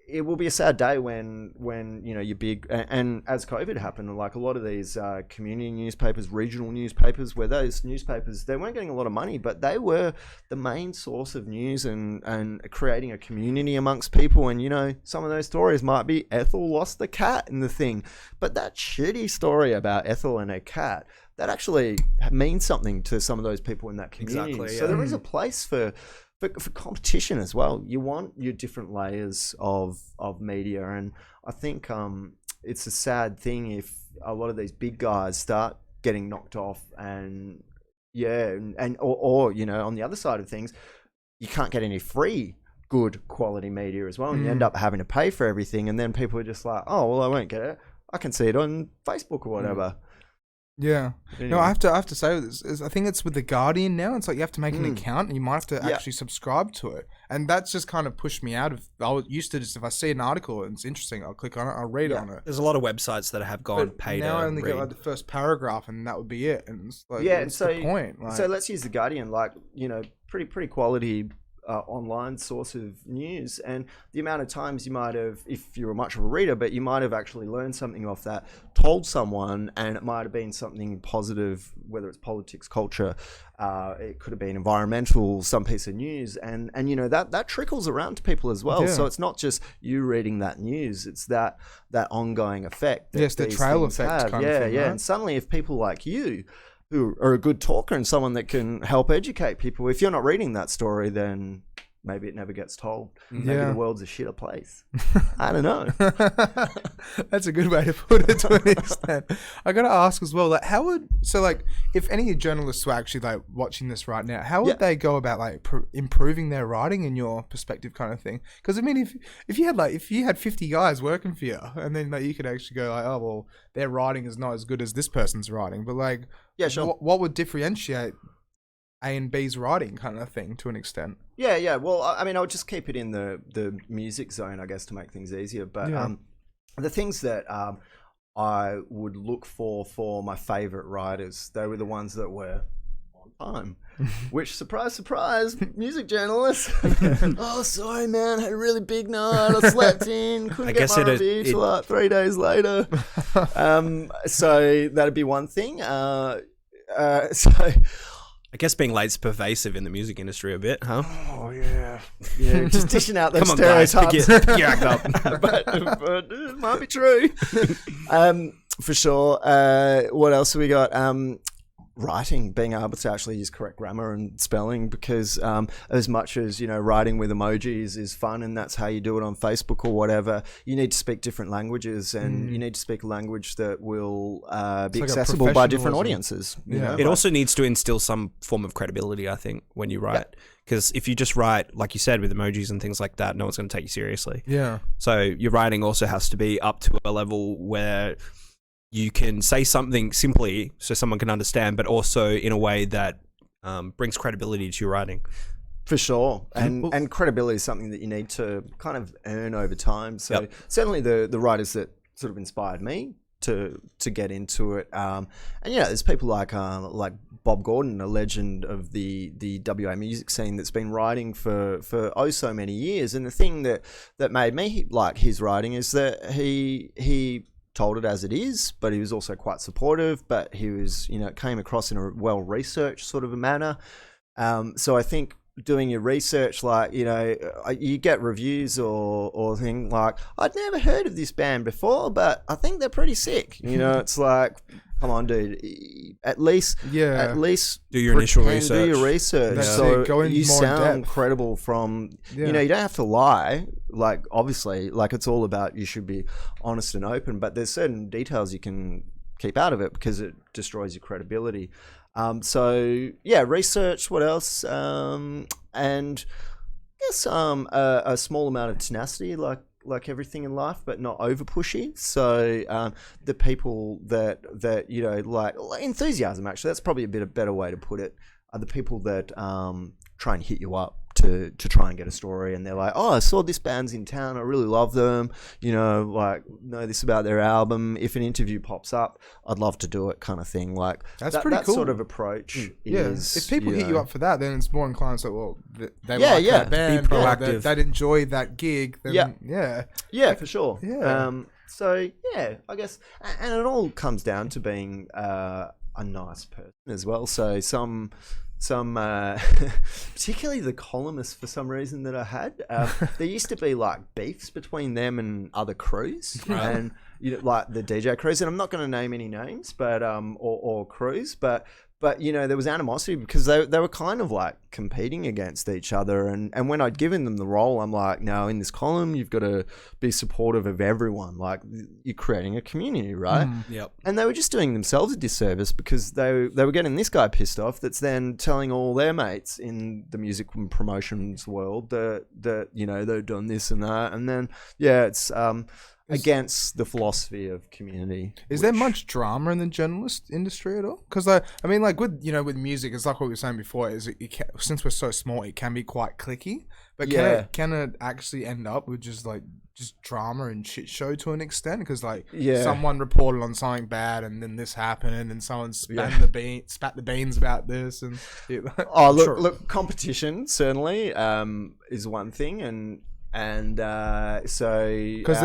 it will be a sad day when you know, your big, and as COVID happened, like a lot of these community newspapers, regional newspapers, where those newspapers, they weren't getting a lot of money, but they were the main source of news and creating a community amongst people. And, you know, some of those stories might be Ethel lost the cat in the thing, but that shitty story about Ethel and her cat, that actually means something to some of those people in that community. Exactly, So there is a place for competition as well. You want your different layers of media, and I think it's a sad thing if a lot of these big guys start getting knocked off, and or you know, on the other side of things, you can't get any free good quality media as well, and you end up having to pay for everything, and then people are just like, oh well, I won't get it, I can see it on Facebook or whatever. Yeah. Anyway. No, I have to say this. I think it's with the Guardian now. It's like you have to make an account, and you might have to actually subscribe to it. And that's just kind of pushed me out of. I used to just, if I see an article and it's interesting, I'll click on it, I'll read on it. There's a lot of websites that have gone But paid. now I only read. get like the first paragraph, and that would be it. And it's like, Yeah, what's so the point? Like, so let's use the Guardian, like, you know, pretty quality online source of news, and the amount of times you might have, if you were much of a reader, but you might have actually learned something off that, told someone, and it might have been something positive, whether it's politics, culture, it could have been environmental, some piece of news, and you know, that trickles around to people as well. Yeah. So it's not just you reading that news, it's that ongoing effect that yes, the these trail things effect have. kind of thing, right? And suddenly if people like you, who are a good talker and someone that can help educate people, if you're not reading that story, then maybe it never gets told. Maybe the world's a shitter place. I don't know. That's a good way to put it to an extent. I got to ask as well, like, if any journalists were actually like watching this right now, how would they go about like improving their writing in your perspective, kind of thing? Because I mean, if you had 50 guys working for you, and then like you could actually go like, oh well, their writing is not as good as this person's writing, but like, Yeah, sure. what would differentiate A and B's writing, kind of thing, to an extent? Yeah. Well, I mean, I would just keep it in the music zone, I guess, to make things easier. But the things that I would look for my favorite writers, they were the ones that were on time. Which, surprise, surprise, music journalists. Oh, sorry, man, had a really big night. I slept in, couldn't get my review till like 3 days later. So that'd be one thing. So I guess being late's pervasive in the music industry a bit, huh? Oh yeah, just dishing out those Come on, guys, stereotypes. pick your act up. but it might be true. For sure. What else have we got? Writing, being able to actually use correct grammar and spelling, because as much as, you know, writing with emojis is fun and that's how you do it on Facebook or whatever, you need to speak different languages, and you need to speak a language that will be like accessible by different audiences. You know? It also needs to instill some form of credibility, I think, when you write. Because if you just write, like you said, with emojis and things like that, no one's going to take you seriously. Yeah. So your writing also has to be up to a level where you can say something simply so someone can understand, but also in a way that brings credibility to your writing. For sure. And credibility is something that you need to kind of earn over time. So certainly the writers that sort of inspired me to get into it. And there's people like Bob Gordon, a legend of the WA music scene that's been writing for so many years. And the thing that made me like his writing is that he told it as it is, but he was also quite supportive, but he was, came across in a well-researched sort of a manner. So I think doing your research, like, you get reviews or thing like, I'd never heard of this band before, but I think they're pretty sick. It's like, come on, dude, at least do your initial research. Do your research. That's so it. Go in you more sound depth. credible from, you don't have to lie. Like, obviously, like, it's all about, you should be honest and open, but there's certain details you can keep out of it because it destroys your credibility. Research, what else? And I guess a small amount of tenacity, like everything in life, but not over pushy. So the people that like enthusiasm, actually, that's probably a better way to put it, are the people that try and hit you up to try and get a story, and they're like, oh, I saw this band's in town, I really love them, know this about their album, if an interview pops up, I'd love to do it, kind of thing. Like, that's pretty cool. That sort of approach is, if people hit you up for that, then it's more inclined to say, well, they like that band, be proactive, they'd enjoy that gig, then for sure. I guess, and it all comes down to being a nice person as well. So some particularly the columnists, for some reason that I had, there used to be like beefs between them and other crews, and like the DJ crews, and I'm not going to name any names, but or crews, but there was animosity because they were kind of like competing against each other, and when I'd given them the role, I'm like, no, in this column you've got to be supportive of everyone, like you're creating a community, right? Yep. And they were just doing themselves a disservice because they were getting this guy pissed off that's then telling all their mates in the music and promotions world that they've done this and that, and then it's against the philosophy of community. Is there much drama in the journalist industry at all? Because I mean, like with music, it's like what we were saying before. Since we're so small, it can be quite cliquey. But can it actually end up with just drama and shit show to an extent? Because someone reported on something bad, and then this happened, and then someone spat the beans about this, and look, competition certainly is one thing, and so because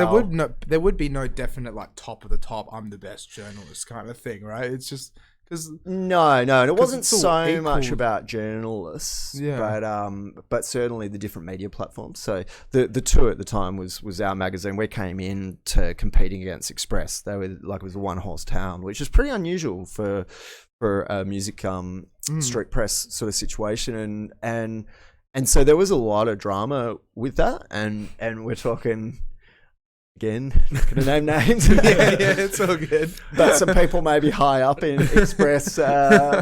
there would be no definite like top of the top, I'm the best journalist kind of thing, right? It's just because no, it wasn't so much about journalists, but certainly the different media platforms. So the two at the time was Our Magazine. We came in to competing against Express. They were like, it was a one horse town, which is pretty unusual for a music street press sort of situation, and so there was a lot of drama with that, and we're talking, again, not going to name names. It's all good. But some people maybe high up in Express,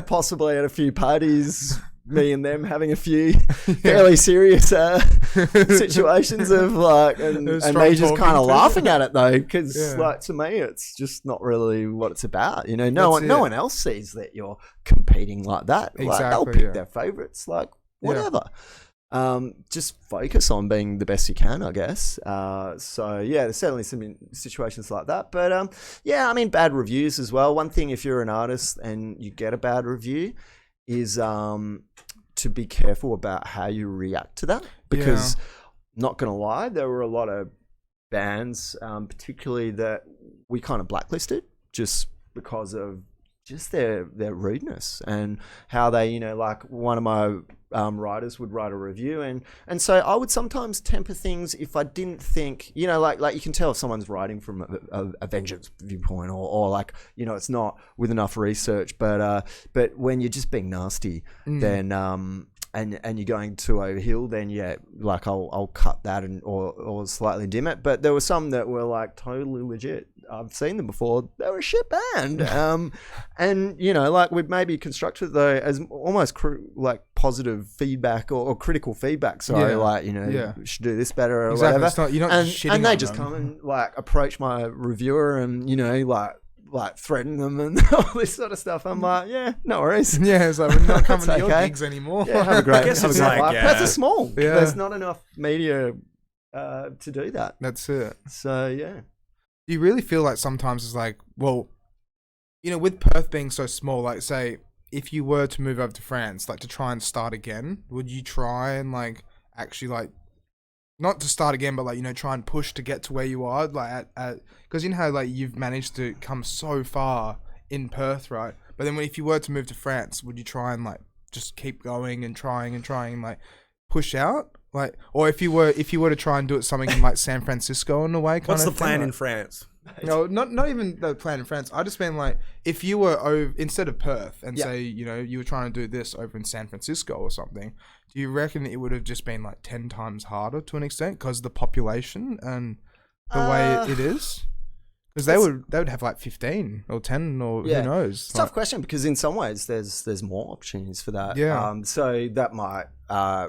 possibly at a few parties, me and them having a few fairly serious situations of like, and me just kind of laughing at it though, because like, to me, it's just not really what it's about. No one else sees that you're competing like that. Exactly, like, they'll pick their favorites, like whatever. Just focus on being the best you can, I guess. There's certainly some situations like that. But I mean, bad reviews as well. One thing, if you're an artist and you get a bad review, is to be careful about how you react to that. Because, not going to lie, there were a lot of bands, particularly that we kind of blacklisted just because of just their rudeness and how they, like one of my writers would write a review, and so I would sometimes temper things if I didn't think, like you can tell if someone's writing from a vengeance viewpoint or like, it's not with enough research, but when you're just being nasty, then and you're going too overhill, then like I'll cut that or slightly dim it. But there were some that were like totally legit. I've seen them before. They were a shit band. And like we'd maybe constructed though as almost like positive feedback or critical feedback. Sorry, like you should do this better or whatever. It's not, you're not and they just come and like approach my reviewer and like like threaten them and all this sort of stuff. I'm like, yeah, no worries. Yeah, it's like we're not coming to your okay. gigs anymore. Yeah, have a great, guess have a it's great like, life. Perth is small. Yeah. There's not enough media to do that. That's it. So yeah. You really feel like sometimes it's like, well, you know, with Perth being so small, like say if you were to move over to France, like to try and start again, would you try and like actually like not to start again, but like, you know, try and push to get to where you are, like at because you know how like you've managed to come so far in Perth, right? But then if you were to move to France, would you try and like just keep going and trying and like push out? Like, or if you were to try and do it something in like San Francisco in a way, kind What's of the plan thing, in like, France? no, not even the plan in France. I just mean like if you were over instead of Perth and say, you know, you were trying to do this over in San Francisco or something, do you reckon it would have just been like 10 times harder to an extent because the population and the way it is? Because they would have like 15 or 10 or who knows. It's a tough question because in some ways there's more opportunities for that. Yeah. So that might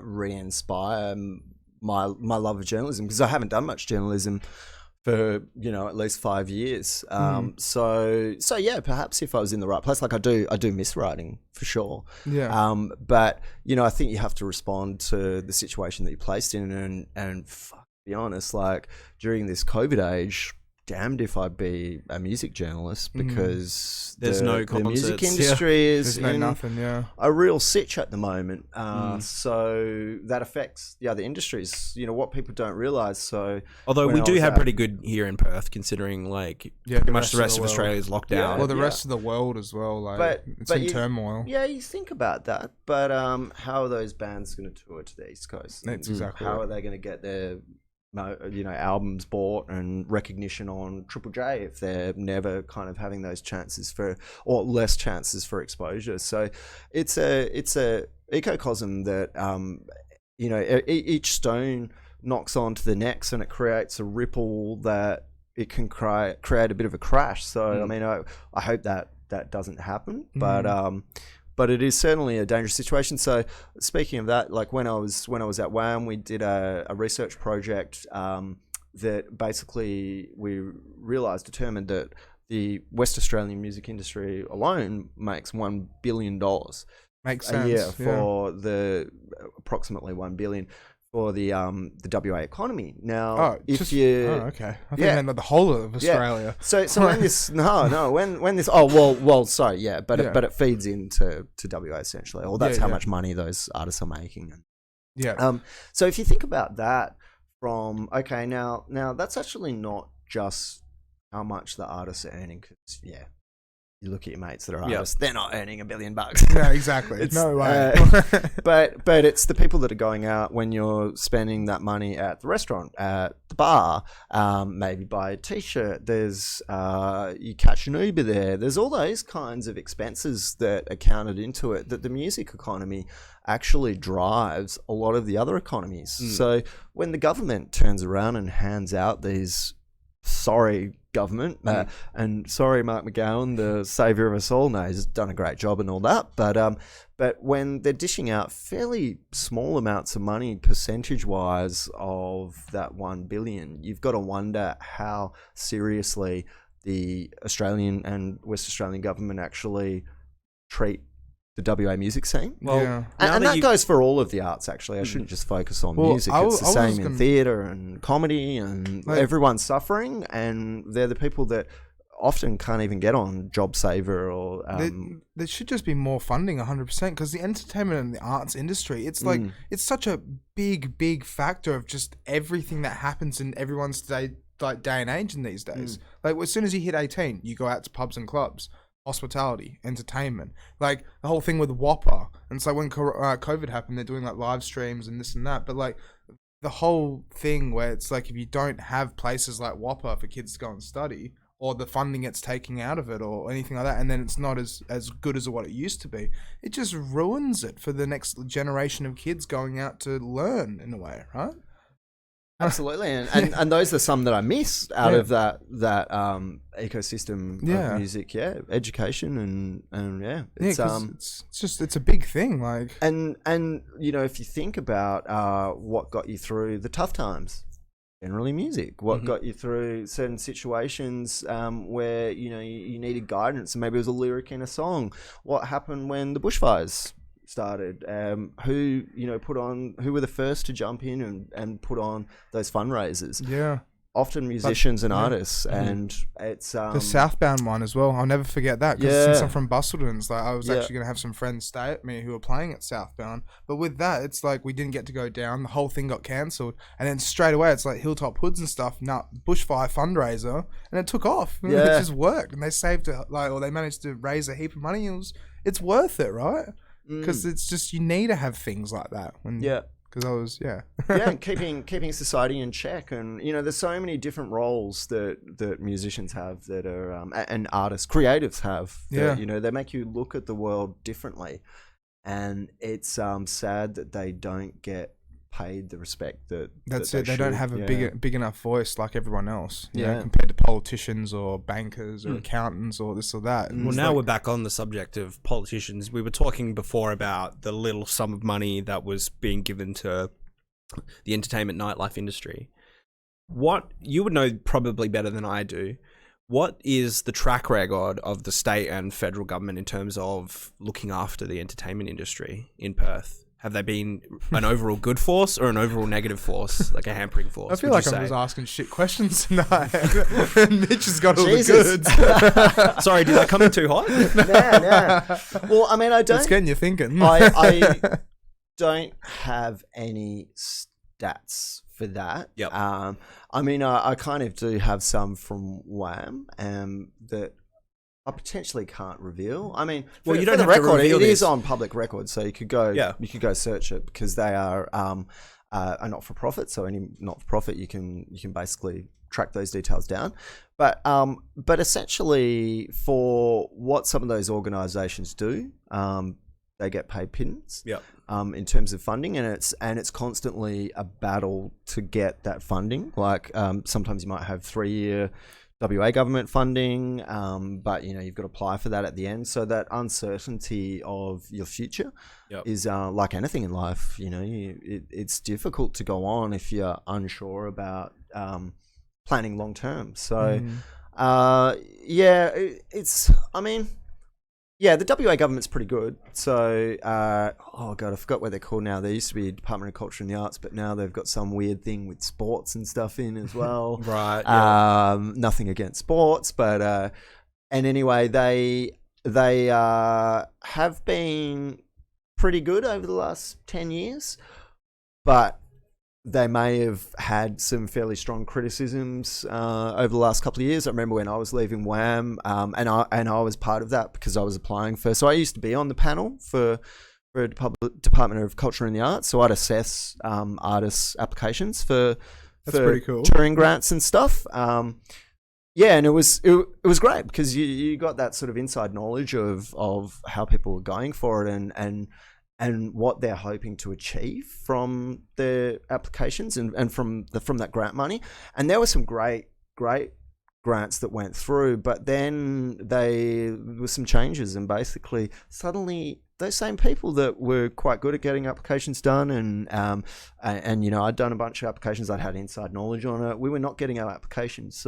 re-inspire my love of journalism because I haven't done much journalism for, you know, at least 5 years. So yeah, perhaps if I was in the right place, like I do miss writing for sure. Yeah. But you know, I think you have to respond to the situation that you're placed in and be honest, like during this COVID age, damned if I'd be a music journalist because There's no the music concerts. industry is There's no in nothing, yeah. a real sitch at the moment. So that affects the other industries, you know, what people don't realize. So Although when we I do was have at- pretty good here in Perth, considering like Yeah, pretty the much rest the of rest the of world. Australia is locked Yeah. down. Well, the Yeah. rest of the world as well, like But- it's but in you- turmoil. Yeah, you think about that, but how are those bands going to tour to the East Coast? That's exactly How right. are they going to get their, you know, albums bought and recognition on Triple J if they're never kind of having those chances for, or less chances for exposure? So it's a ecosystem that you know, each stone knocks onto the next and it creates a ripple that it can create a bit of a crash. So I mean, I hope that doesn't happen, but it is certainly a dangerous situation. So speaking of that, like when I was at WAM, we did a research project that basically we determined that the West Australian music industry alone makes $1 billion Makes a sense. year yeah. for the approximately 1 billion for the WA economy. Now, if just, you okay. I think Yeah. I meant like the whole of Australia. So when this when this sorry, but it feeds into WA essentially, or that's how much money those artists are making. Yeah. So if you think about that from now that's actually not just how much the artists are earning, because you look at your mates that are artists, they're not earning $1 billion. No, exactly. No way. But it's the people that are going out when you're spending that money at the restaurant, at the bar, maybe buy a t-shirt. There's you catch an Uber there. There's all those kinds of expenses that are counted into it, that the music economy actually drives a lot of the other economies. So when the government turns around and hands out these, sorry government, and sorry Mark McGowan, the saviour of us all, no, he's done a great job and all that, but when they're dishing out fairly small amounts of money percentage wise of that 1 billion, you've got to wonder how seriously the Australian and West Australian government actually treat the WA music scene. Well, And that goes for all of the arts, actually. I shouldn't just focus on music. It's the same in theatre and comedy, and everyone's suffering, and they're the people that often can't even get on JobSaver or... there should just be more funding 100%, because the entertainment and the arts industry, it's like, it's such a big factor of just everything that happens in everyone's day and age in these days. Like, as soon as you hit 18, you go out to pubs and clubs. Hospitality, entertainment, like the whole thing with Whopper. And so when COVID happened, they're doing like live streams and this and that. But like the whole thing where it's like, if you don't have places like Whopper for kids to go and study, or the funding gets taken out of it or anything like that, and then it's not as good as what it used to be, it just ruins it for the next generation of kids going out to learn in a way, right? Absolutely, and those are some that I miss out of that ecosystem of music, education and it's a big thing, like, and you know, if you think about what got you through the tough times, generally music. What got you through certain situations where you needed guidance, and maybe it was a lyric in a song. What happened when the bushfires started? Who were the first to jump in and put on those fundraisers? Yeah. Often musicians and artists, and it's the Southbound one as well. I'll never forget that, because since I'm from Bustleton's, like I was actually going to have some friends stay at me who were playing at Southbound. But with that, it's like we didn't get to go down. The whole thing got cancelled, and then straight away it's like Hilltop Hoods and stuff. Now bushfire fundraiser, and it took off. It just worked, and they saved it, or they managed to raise a heap of money. It's worth it, right? Because it's just, you need to have things like that. Because I was, and keeping society in check, and there's so many different roles that musicians have that are and artists, creatives have. That, they make you look at the world differently, and it's sad that they don't get paid the respect that's it. They don't have a big enough voice like everyone else. Compared to politicians or bankers or accountants or this or that. Well, now we're back on the subject of politicians. We were talking before about the little sum of money that was being given to the entertainment nightlife industry. What you would know probably better than I do. What is the track record of the state and federal government in terms of looking after the entertainment industry in Perth? Have they been an overall good force or an overall negative force, like a hampering force? I feel like I'm just asking shit questions tonight. Mitch has got all the goods. Sorry, did I come in too hot? No. Well, I mean, I don't. It's getting you thinking. I don't have any stats for that. Yep. I mean, I kind of do have some from Wham that I potentially can't reveal. I mean, well, you for don't the have record. to reveal It this. is on public record, so you could go. You could go search it, because they are a not-for-profit. So any not-for-profit, you can basically track those details down. But essentially, for what some of those organisations do, they get paid pittance. Yep. In terms of funding, and it's constantly a battle to get that funding. Like sometimes you might have 3-year WA government funding, but you've got to apply for that at the end. So that uncertainty of your future is like anything in life. It's difficult to go on if you're unsure about planning long term. So it's. I mean. Yeah, the WA government's pretty good. So, oh God, I forgot what they're called now. They used to be Department of Culture and the Arts, but now they've got some weird thing with sports and stuff in as well. Right. Yeah. Nothing against sports, but and anyway, they have been pretty good over the last 10 years, but they may have had some fairly strong criticisms over the last couple of years. I remember when I was leaving Wham, and I was part of that because I was applying for. So I used to be on the panel for Department of Culture and the Arts. So I'd assess artists' applications for pretty cool. touring grants and stuff. And it was great because you got that sort of inside knowledge of how people were going for it and what they're hoping to achieve from their applications and from that grant money. And there were some great grants that went through, but then there were some changes, and basically suddenly those same people that were quite good at getting applications done and I'd done a bunch of applications, I'd had inside knowledge on it, we were not getting our applications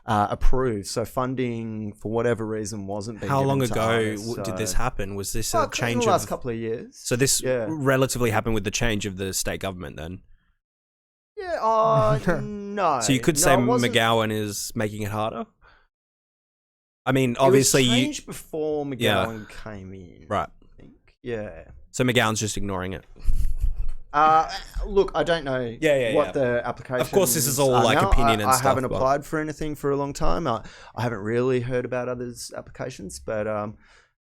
approved. So funding for whatever reason wasn't being How long given to ago artists, did this happen? Was this a change in the last couple of years? So this relatively happened with the change of the state government then? Yeah, no. So you could say McGowan is making it harder? I mean, obviously it was changed before McGowan came in. Right. I think. Yeah. So McGowan's just ignoring it. Look, I don't know what the application. Of course, this is all like now. opinion and I stuff. I haven't applied for anything for a long time. I haven't really heard about others' applications, but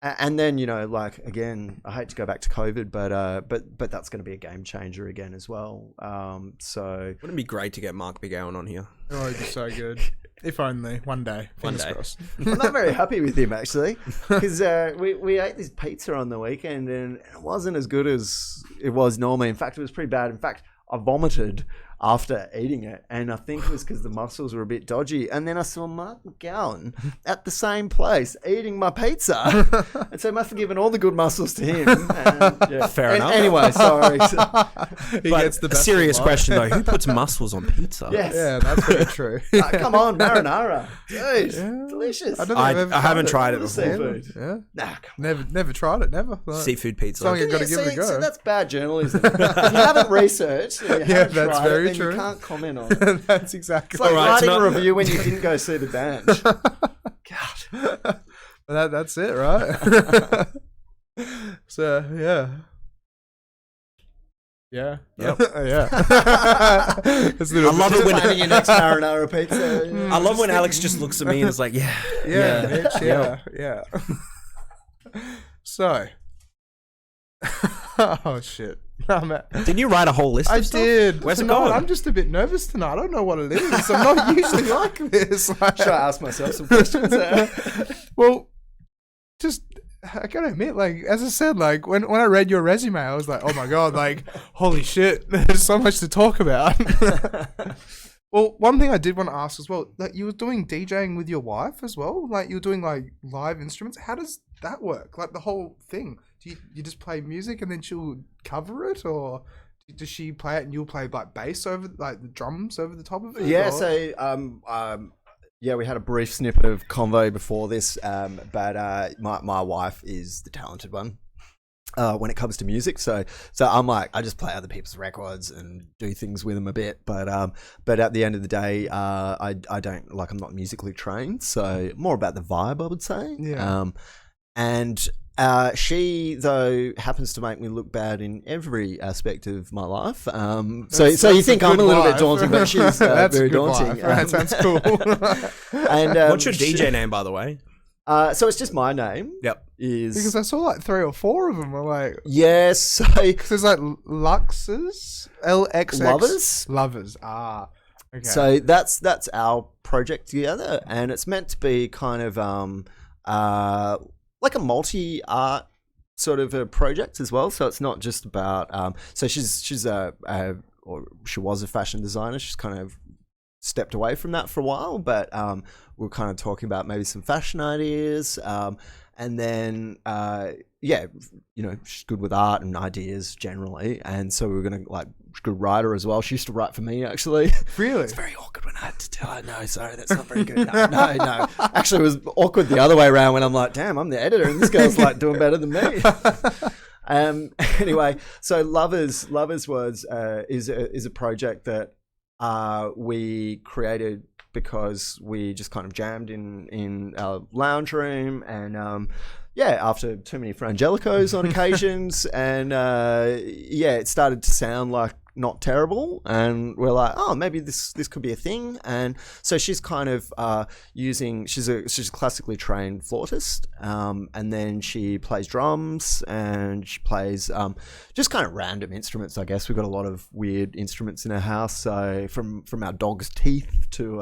and then again, I hate to go back to COVID, but that's going to be a game changer again as well. So wouldn't it be great to get Mark McGowan on here? Oh, it'd be so good. If only one day. Fingers crossed. I'm not very happy with him actually, because we ate this pizza on the weekend and it wasn't as good as it was normally. In fact, it was pretty bad. In fact, I vomited after eating it, and I think it was because the mussels were a bit dodgy. And then I saw Mark McGowan at the same place eating my pizza, and so I must have given all the good mussels to him. And, Fair enough. Anyway, sorry. He But gets the a best serious of life. question though: who puts mussels on pizza? Yes. Yeah, that's very true. Come on, marinara, dude, Yeah. delicious. I don't think I've ever I haven't tried What it is before. seafood? Yeah. Nah, come on. Never tried it. Never. Like, Seafood pizza. Something you got to give it a See, go. that's bad journalism. If you haven't researched, and you haven't that's tried very it, then true. you can't comment on it. That's exactly It's like Alright, it's writing a not- review when you didn't go see the band. God. That's it, right? So yeah. Yeah. Yep. Yeah. It's a little I love bit- it when Planning your next marinara pizza. I love when Alex just looks at me and is like, "Yeah, Yeah, bitch, yeah. So. Oh shit. Did you write a whole list? I of stuff? did. Where's it Tonight, going? I'm just a bit nervous tonight. I don't know what it is. I'm not usually like this. Like, Should I ask myself some questions? well, just I gotta admit, like as I said, like when I read your resume, I was like, oh my god, like holy shit, there's so much to talk about. Well, one thing I did want to ask as well, like you were doing DJing with your wife as well, like you were doing like live instruments. How does that work? Like the whole thing? Do you just play music and then she'll cover it, or does she play it and you'll play like bass over, like the drums over the top of it? Yeah, or? so yeah, we had a brief snippet of convo before this, but my wife is the talented one when it comes to music. So I'm like, I just play other people's records and do things with them a bit, but at the end of the day, I don't, like, I'm not musically trained, so more about the vibe, I would say. Yeah. And she, though, happens to make me look bad in every aspect of my life. So you think I'm a little bit daunting, but she's That's a very good daunting. wife. That sounds cool. And What's your DJ name, by the way? so it's just my name. Yep. Because I saw like 3 or 4 of them. I'm like, Yes. So there's like Luxes, LXX Lovers. Ah, okay. So that's our project together, and it's meant to be kind of like a multi-art sort of a project as well. So it's not just about so she's or she was a fashion designer. She's kind of stepped away from that for a while, but we're kind of talking about maybe some fashion ideas, and then yeah, you know, she's good with art and ideas generally, and so we're gonna, like, she's a good writer as well. She used to write for me, actually. Really? It's very awkward when I had to tell her, no, sorry, that's not very good. No. Actually, it was awkward the other way around when I'm like, damn, I'm the editor and this girl's like doing better than me. Anyway, so Lovers was is a project that we created because we just kind of jammed in our lounge room, and yeah, after too many Frangelicos on occasions, and yeah, it started to sound like not terrible, and we're like, oh, maybe this could be a thing. And so she's kind of she's a classically trained flautist, and then she plays drums, and she plays just kind of random instruments, I guess. We've got a lot of weird instruments in our house, so from our dog's teeth to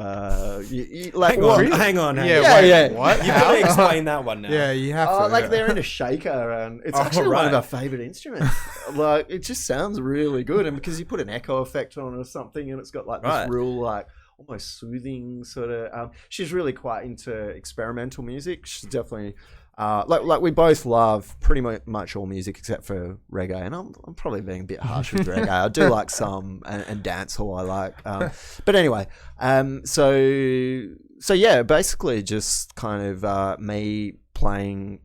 like, Hang on. Yeah. What? You've got to explain that one now. Yeah, you have to. like yeah. they're in a shaker, and it's Oh, actually one of right. our favorite instruments. Like, it just sounds really good, and because you put an echo effect on it or something, and it's got like this Right. real, like, almost soothing sort of. She's really quite into experimental music. She's definitely like we both love pretty much all music except for reggae, and I'm probably being a bit harsh with reggae. I do like some, and dancehall I like, but anyway, so yeah, basically just kind of me playing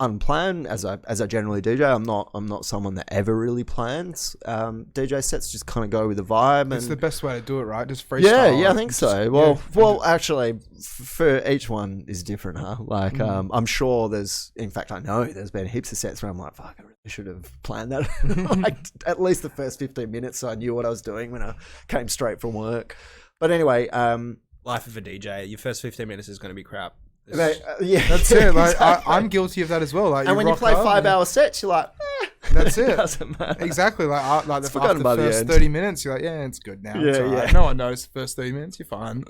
unplanned as I generally DJ. I'm not someone that ever really plans DJ sets. Just kind of go with the vibe. It's and the best way to do it, right? Just freestyle. yeah, I think Just- so. Well, actually, for each one is different, huh? Like, I'm sure in fact, I know there's been heaps of sets where I'm like, fuck, I really should have planned that. Like, at least the first 15 minutes, so I knew what I was doing when I came straight from work. But anyway, Life of a DJ. Your first 15 minutes is going to be crap. yeah, That's it. Like exactly. I'm guilty of that as well. Like, And when you rock play up 5-hour sets, you're like, That's it. doesn't matter. Exactly. Like It's after forgotten the by the first end. 30 minutes, you're like, yeah, it's good now. It's Yeah, all right. yeah. No one knows the first 30 minutes. You're fine.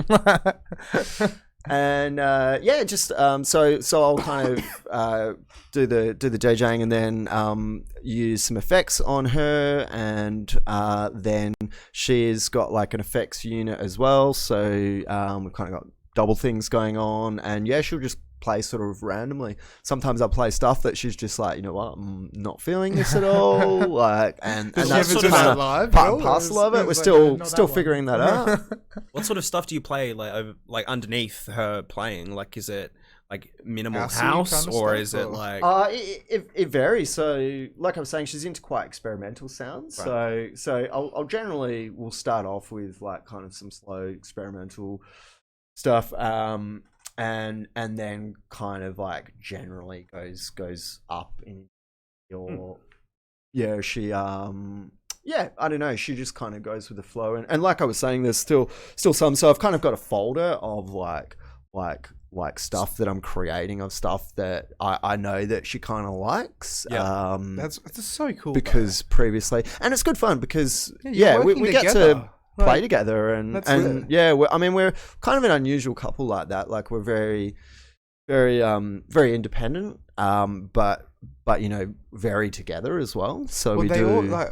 And yeah, just so I'll kind of do the DJing and then use some effects on her, and then she's got like an effects unit as well. So we've kind of got double things going on, and yeah, she'll just play sort of randomly. Sometimes I'll play stuff that she's just like, you know what, I'm not feeling this at all. Like, and that's sort of part and parcel of it. We're still figuring that out. What sort of stuff do you play like underneath her playing? Like, is it like minimal house, or is it like? It varies. So, like I was saying, she's into quite experimental sounds. Right. So I'll generally will start off with like kind of some slow experimental stuff. And then kind of like generally goes up in your she I don't know, she just kind of goes with the flow, and like I was saying, there's still some, so I've kind of got a folder of like stuff that I'm creating, of stuff that I know that she kind of likes. That's so cool, because previously, and it's good fun because we get to play together, and we're kind of an unusual couple like that. Like, we're very very independent, but you know, very together as well. So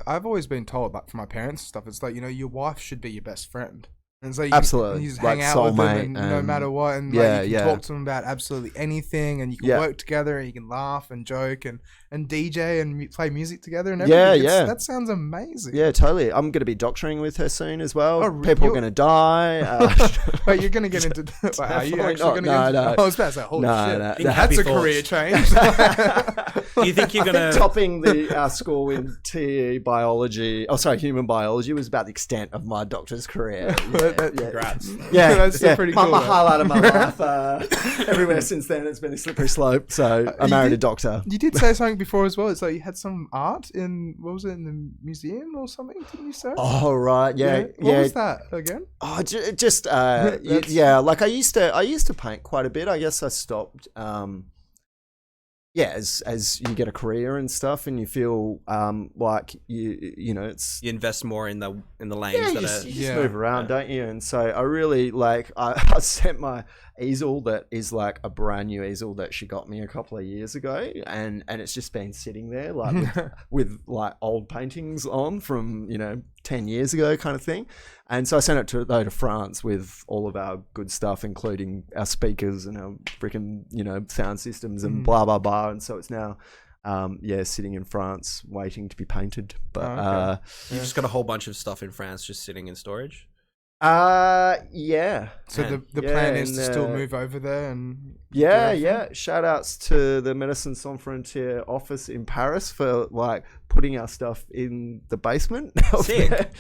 I've always been told, like, from my parents and stuff, it's like, you know, your wife should be your best friend. And so absolutely, you just hang out with them, and no matter what, and you can talk to them about absolutely anything, and you can work together, and you can laugh and joke and DJ and play music together and everything. That sounds amazing. Yeah, totally. I'm going to be doctoring with her soon as well. People are going to die. Wait, you're going to get into? Are you actually going to get into? I was about to say, holy shit, that's a career change. Do you think you're going to topping our score in TE biology? Oh, sorry, human biology was about the extent of my doctor's career. Congrats. Yeah, that's pretty cool. My highlight of my life. Everywhere since then, it's been a slippery slope. So I married a doctor. You did say something before as well. It's like you had some art in, what was it, in the museum or something? Didn't you say? Oh right, yeah. What was that again? Oh, just like I used to paint quite a bit. I guess I stopped. As you get a career and stuff, and you feel like you know, it's you invest more in the lanes you just move around, don't you? And so I really I sent my easel, that is like a brand new easel that she got me a couple of years ago, and it's just been sitting there like with like old paintings on from, you know, 10 years ago kind of thing. And so I sent it to France with all of our good stuff, including our speakers and our freaking, you know, sound systems and blah blah blah. And so it's now sitting in France waiting to be painted. But you just got a whole bunch of stuff in France just sitting in storage? Yeah. So the plan is to still move over there and shout outs to the Médecins Sans Frontières office in Paris for like putting our stuff in the basement of their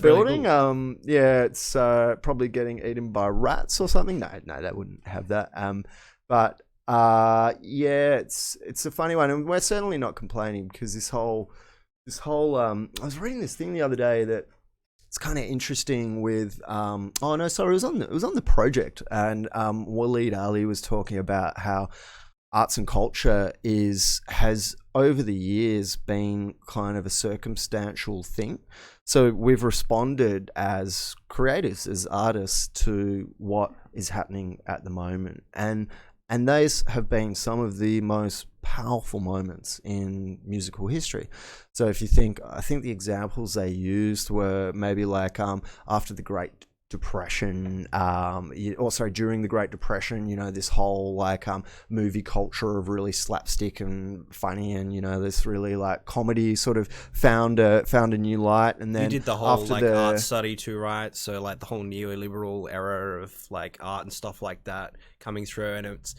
building. Really cool. It's probably getting eaten by rats or something. No, that wouldn't have that. But it's a funny one, and we're certainly not complaining, because this whole I was reading this thing the other day that it's kind of interesting with it was on the project, and Waleed Ali was talking about how arts and culture has over the years been kind of a circumstantial thing. So we've responded as creators, as artists, to what is happening at the moment, and those have been some of the most powerful moments in musical history. So if you think, I think the examples they used were maybe like after the Great Depression, during the Great Depression, you know, this whole like movie culture of really slapstick and funny, and you know, this really like comedy sort of found a new light. And then you did the whole art study too, right? So like the whole neoliberal era of like art and stuff like that coming through, and it's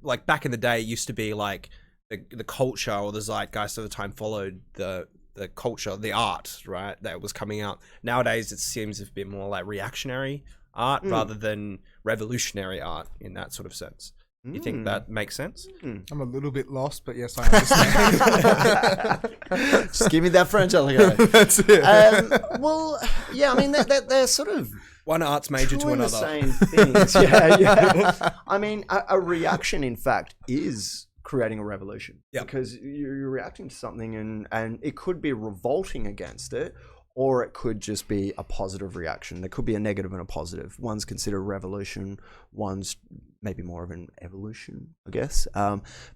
like back in the day, it used to be like the culture or the zeitgeist of the time followed the culture, the art, right, that was coming out. Nowadays, it seems a bit more like reactionary art rather than revolutionary art in that sort of sense. You think that makes sense? I'm a little bit lost, but yes, I understand. Just give me that French, Aligo. That's it. Well, yeah, I mean, they're sort of one arts major to another. The same things. Yeah. I mean, a reaction, in fact, is creating a revolution, because you're reacting to something, and it could be revolting against it, or it could just be a positive reaction. There could be a negative and a positive. One's considered revolution, one's maybe more of an evolution, I guess.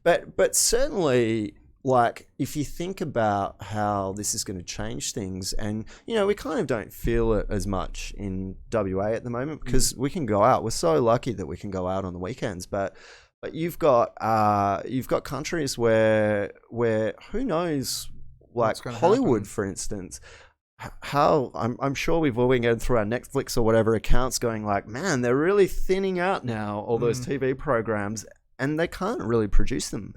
But certainly, like, if you think about how this is going to change things, and, you know, we kind of don't feel it as much in WA at the moment because we can go out. We're so lucky that we can go out on the weekends, but you've got countries where who knows, like Hollywood, for instance. How I'm sure we've all been going through our Netflix or whatever accounts going like, man, they're really thinning out now, all those TV programs, and they can't really produce them.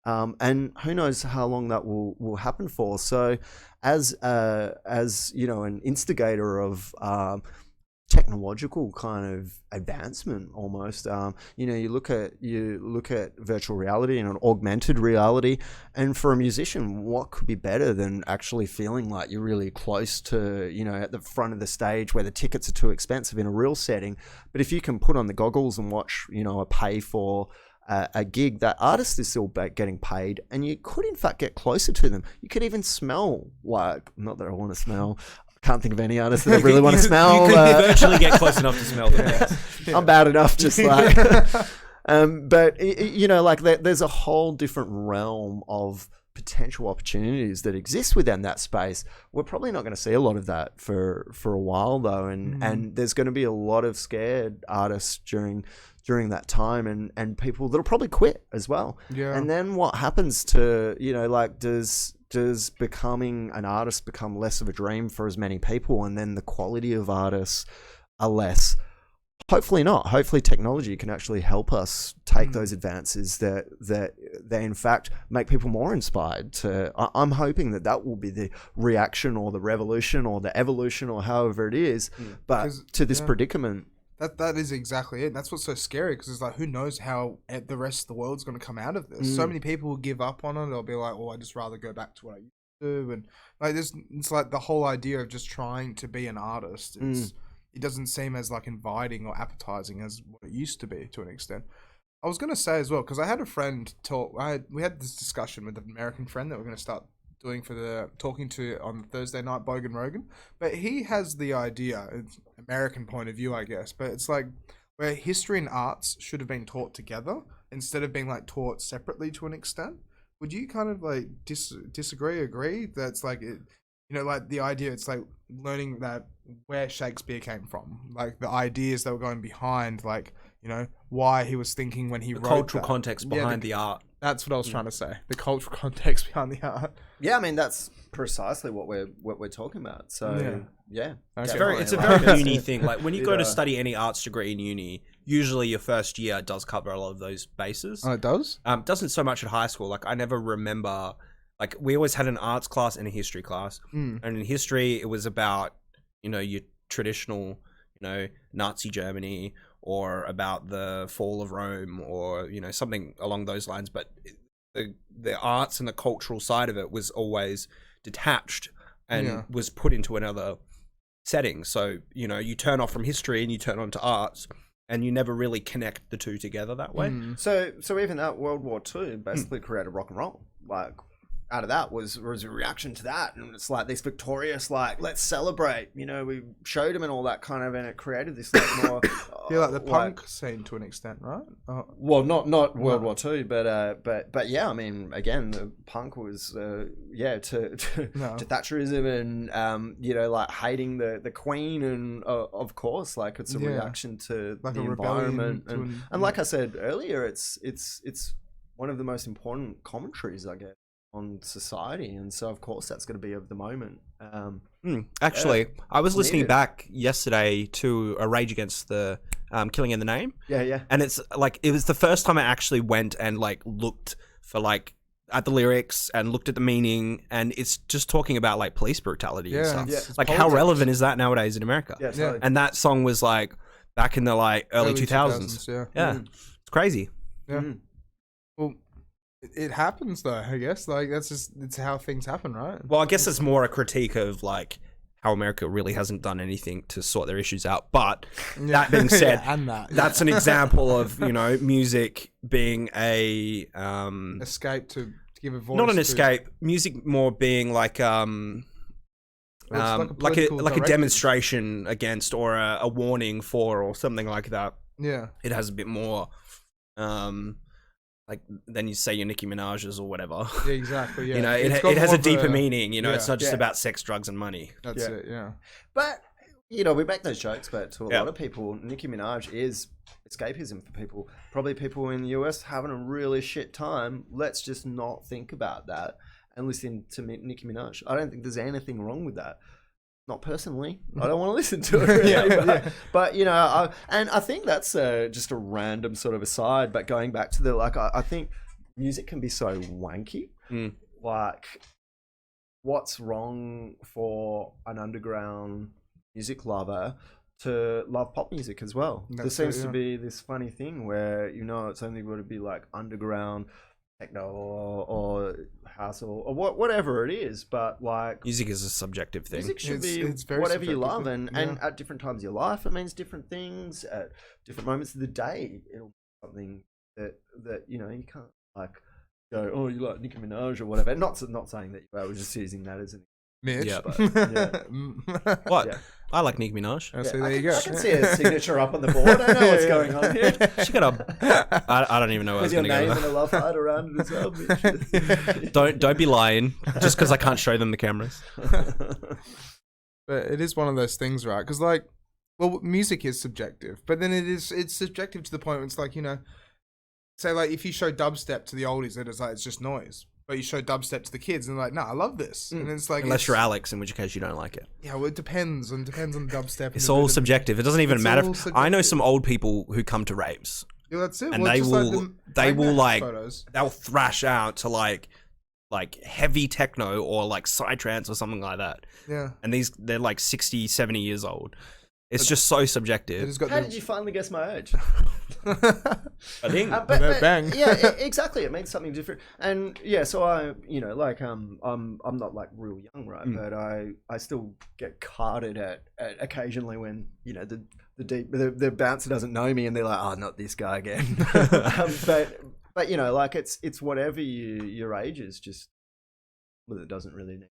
And who knows how long that will happen for. So as you know, an instigator of technological kind of advancement almost, you know, you look at virtual reality and an augmented reality, and for a musician, what could be better than actually feeling like you're really close to, you know, at the front of the stage where the tickets are too expensive in a real setting, but if you can put on the goggles and watch, you know, a pay for a gig, that artist is still getting paid, and you could in fact get closer to them. You could even smell, like, not that I want to smell, can't think of any artists that I really want to smell. You can virtually get close enough to smell them. Yeah. I'm bad enough, just like. But you know, like there's a whole different realm of potential opportunities that exist within that space. We're probably not going to see a lot of that for a while though, and there's going to be a lot of scared artists during that time, and people that'll probably quit as well. Yeah. And then what happens to, you know, like, does becoming an artist become less of a dream for as many people, and then the quality of artists are less? Hopefully not. Hopefully technology can actually help us take those advances that they in fact make people more inspired to. I'm hoping that will be the reaction or the revolution or the evolution or however it is, but to this predicament. That is exactly it. That's what's so scary, because it's like, who knows how the rest of the world's going to come out of this. So many people will give up on it. They'll be like, I'd just rather go back to what I used to do. And like this, it's like the whole idea of just trying to be an artist. It doesn't seem as like inviting or appetizing as what it used to be, to an extent. I was going to say as well, because I had a friend we had this discussion with an American friend that we're going to start talking to on Thursday night, Bogan Rogan, but he has the idea, it's American point of view, I guess, but it's like where history and arts should have been taught together instead of being like taught separately to an extent. Would you kind of like agree? That's like it, you know, like the idea, it's like learning that where Shakespeare came from, like the ideas that were going behind, like, you know, why he was thinking when he wrote cultural context behind the art. That's what I was trying to say. The cultural context behind the art. Yeah, I mean, that's precisely what we're talking about. So yeah. It's a very uni thing. Like when you go to study any arts degree in uni, usually your first year does cover a lot of those bases. Oh, it does? Doesn't so much at high school. Like I never remember, like we always had an arts class and a history class. And in history, it was about, you know, your traditional, you know, Nazi Germany, or about the fall of Rome, or, you know, something along those lines. But the arts and the cultural side of it was always detached and was put into another setting. So, you know, you turn off from history and you turn on to arts, and you never really connect the two together that way. So even that World War II basically created rock and roll. Like, out of that was a reaction to that, and it's like this victorious, like, let's celebrate, you know, we showed him and all that kind of, and it created this like more like the punk scene to an extent, right? Well, not World War II, but yeah, I mean, again, the punk was to Thatcherism and you know, like hating the Queen, and of course, like it's a reaction to like the environment, and like I said earlier, it's one of the most important commentaries, I guess, on society, and so of course that's going to be of the moment. Actually, I was listening back yesterday to a Rage Against the Killing in the Name. And it's like, it was the first time I actually went and like looked for like at the lyrics and looked at the meaning, and it's just talking about like police brutality and stuff. Like politics. How relevant is that nowadays in America? Totally. And that song was like back in the like early 2000s. It's crazy. Well, it happens though, I guess. Like it's how things happen, right? Well, I guess it's more a critique of like how America really hasn't done anything to sort their issues out. But that being said, that's an example of, you know, music being a escape to give a voice. Not an escape. Music more being like like a directive. demonstration against or a warning for or something like that. Yeah. It has a bit more, like than you say your Nicki Minaj's or whatever. Yeah, exactly. Yeah. You know, It's it got has more a of deeper meaning. You know, yeah. it's not just Yeah. about sex, drugs, and money. That's Yeah. it. Yeah. But you know, we make those jokes, but to a Yeah. lot of people, Nicki Minaj is escapism for people. Probably people in the US having a really shit time. Let's just not think about that and listen to Nicki Minaj. I don't think there's anything wrong with that. Not personally. I don't want to listen to it. Really, Yeah. but you know, I think that's just a random sort of aside. But going back to the I think music can be so wanky. Like, what's wrong for an underground music lover to love pop music as well? There seems to be this funny thing where, you know, it's only going to be like underground techno or house or whatever it is, but like Music is a subjective thing. music should It's be very whatever you subjective, love, and at different times of your life it means different things. At different moments of the day it'll be something that you know, you can't like go, oh, you like Nicki Minaj or whatever. Not saying that you are, I was just using that as an Mitch. Yeah. yeah. What? Yeah. I like Nicki Minaj. So there you go. I can see a signature up on the board. I know what's going on here. She got a. I don't even know where I was With your going to name go. and a love heart around it as well, bitch. Don't be lying just because I can't show them the cameras. But it is one of those things, right? Because like, well, music is subjective, but then it's subjective to the point where it's like, you know, say like if you show dubstep to the oldies, then it's like it's just noise. But you show dubstep to the kids, and they're like, "Nah, I love this." And it's like, Unless you're Alex, in which case you don't like it. yeah, well, it depends on the dubstep. and It's the all rhythm. subjective. It doesn't even It's matter. all I know subjective. some old people who come to raves. Yeah, that's it. And Well, they just will- the they will, Magnet like- photos. They'll thrash out to like heavy techno or like psytrance or something like that. Yeah, And they're like 60, 70 years old. It's just so it subjective. has got How the. did you finally guess my age? I think. Bang. Yeah, exactly. It means something different. And yeah, so I, you know, like I'm not like real young, right? But I still get carded at occasionally when, you know, the bouncer doesn't know me and they're like, oh, not this guy again. But you know, like it's whatever your age is, just well, it doesn't really need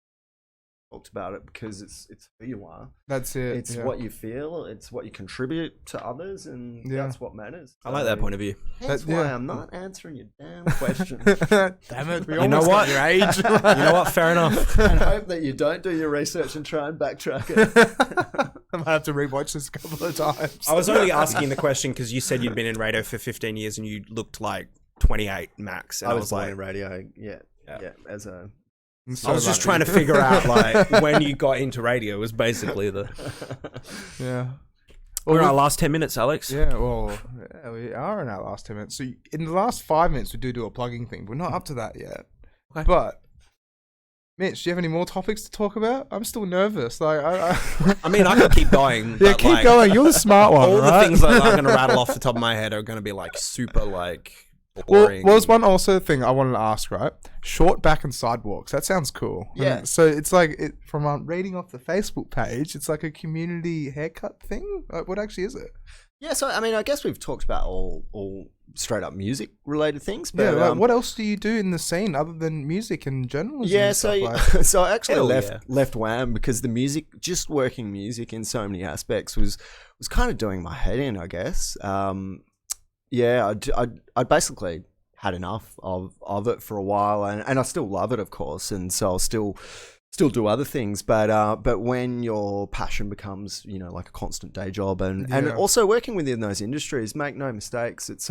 talked about it because it's who you are. That's it. It's what you feel. It's what you contribute to others, and Yeah. that's what matters. I like that point of view. That's That- why yeah. I'm not answering your damn question. Damn it! We You know almost what? got your age. You know what? Fair enough. And hope that you don't do your research and try and backtrack it. I might have to rewatch this a couple of times. I was only asking the question because you said you'd been in radio for 15 years and you looked like 28 max. And I I was was born like, in radio. Yeah. As a I was just trying to figure out like when you got into radio was basically the. Yeah. We're in our last 10 minutes, Alex. Yeah, well, yeah, we are in our last 10 minutes. So in the last 5 minutes, we do a plugging thing. We're not up to that yet. Okay. But, Mitch, do you have any more topics to talk about? I'm still nervous. Like, I mean, I could keep going. yeah, but, keep like, going. You're the smart one, All right? the things that I'm going to rattle off the top of my head are going to be like super like Well, boring. there's one also thing I wanted to ask, right? Short back and sidewalks. That sounds cool. Yeah. And so it's like, from reading off the Facebook page, it's like a community haircut thing? Like, what actually is it? yeah. So I mean, I guess we've talked about all straight up music related things. But, Yeah, like, what else do you do in the scene other than music and journalism? Yeah, and so stuff like? so I actually Hell left Wham because the music, just working music in so many aspects, was kind of doing my head in, I guess. Yeah, I basically had enough of it for a while, and I still love it, of course, and so I'll still do other things, but when your passion becomes, you know, like a constant day job, and also working within those industries, make no mistakes, it's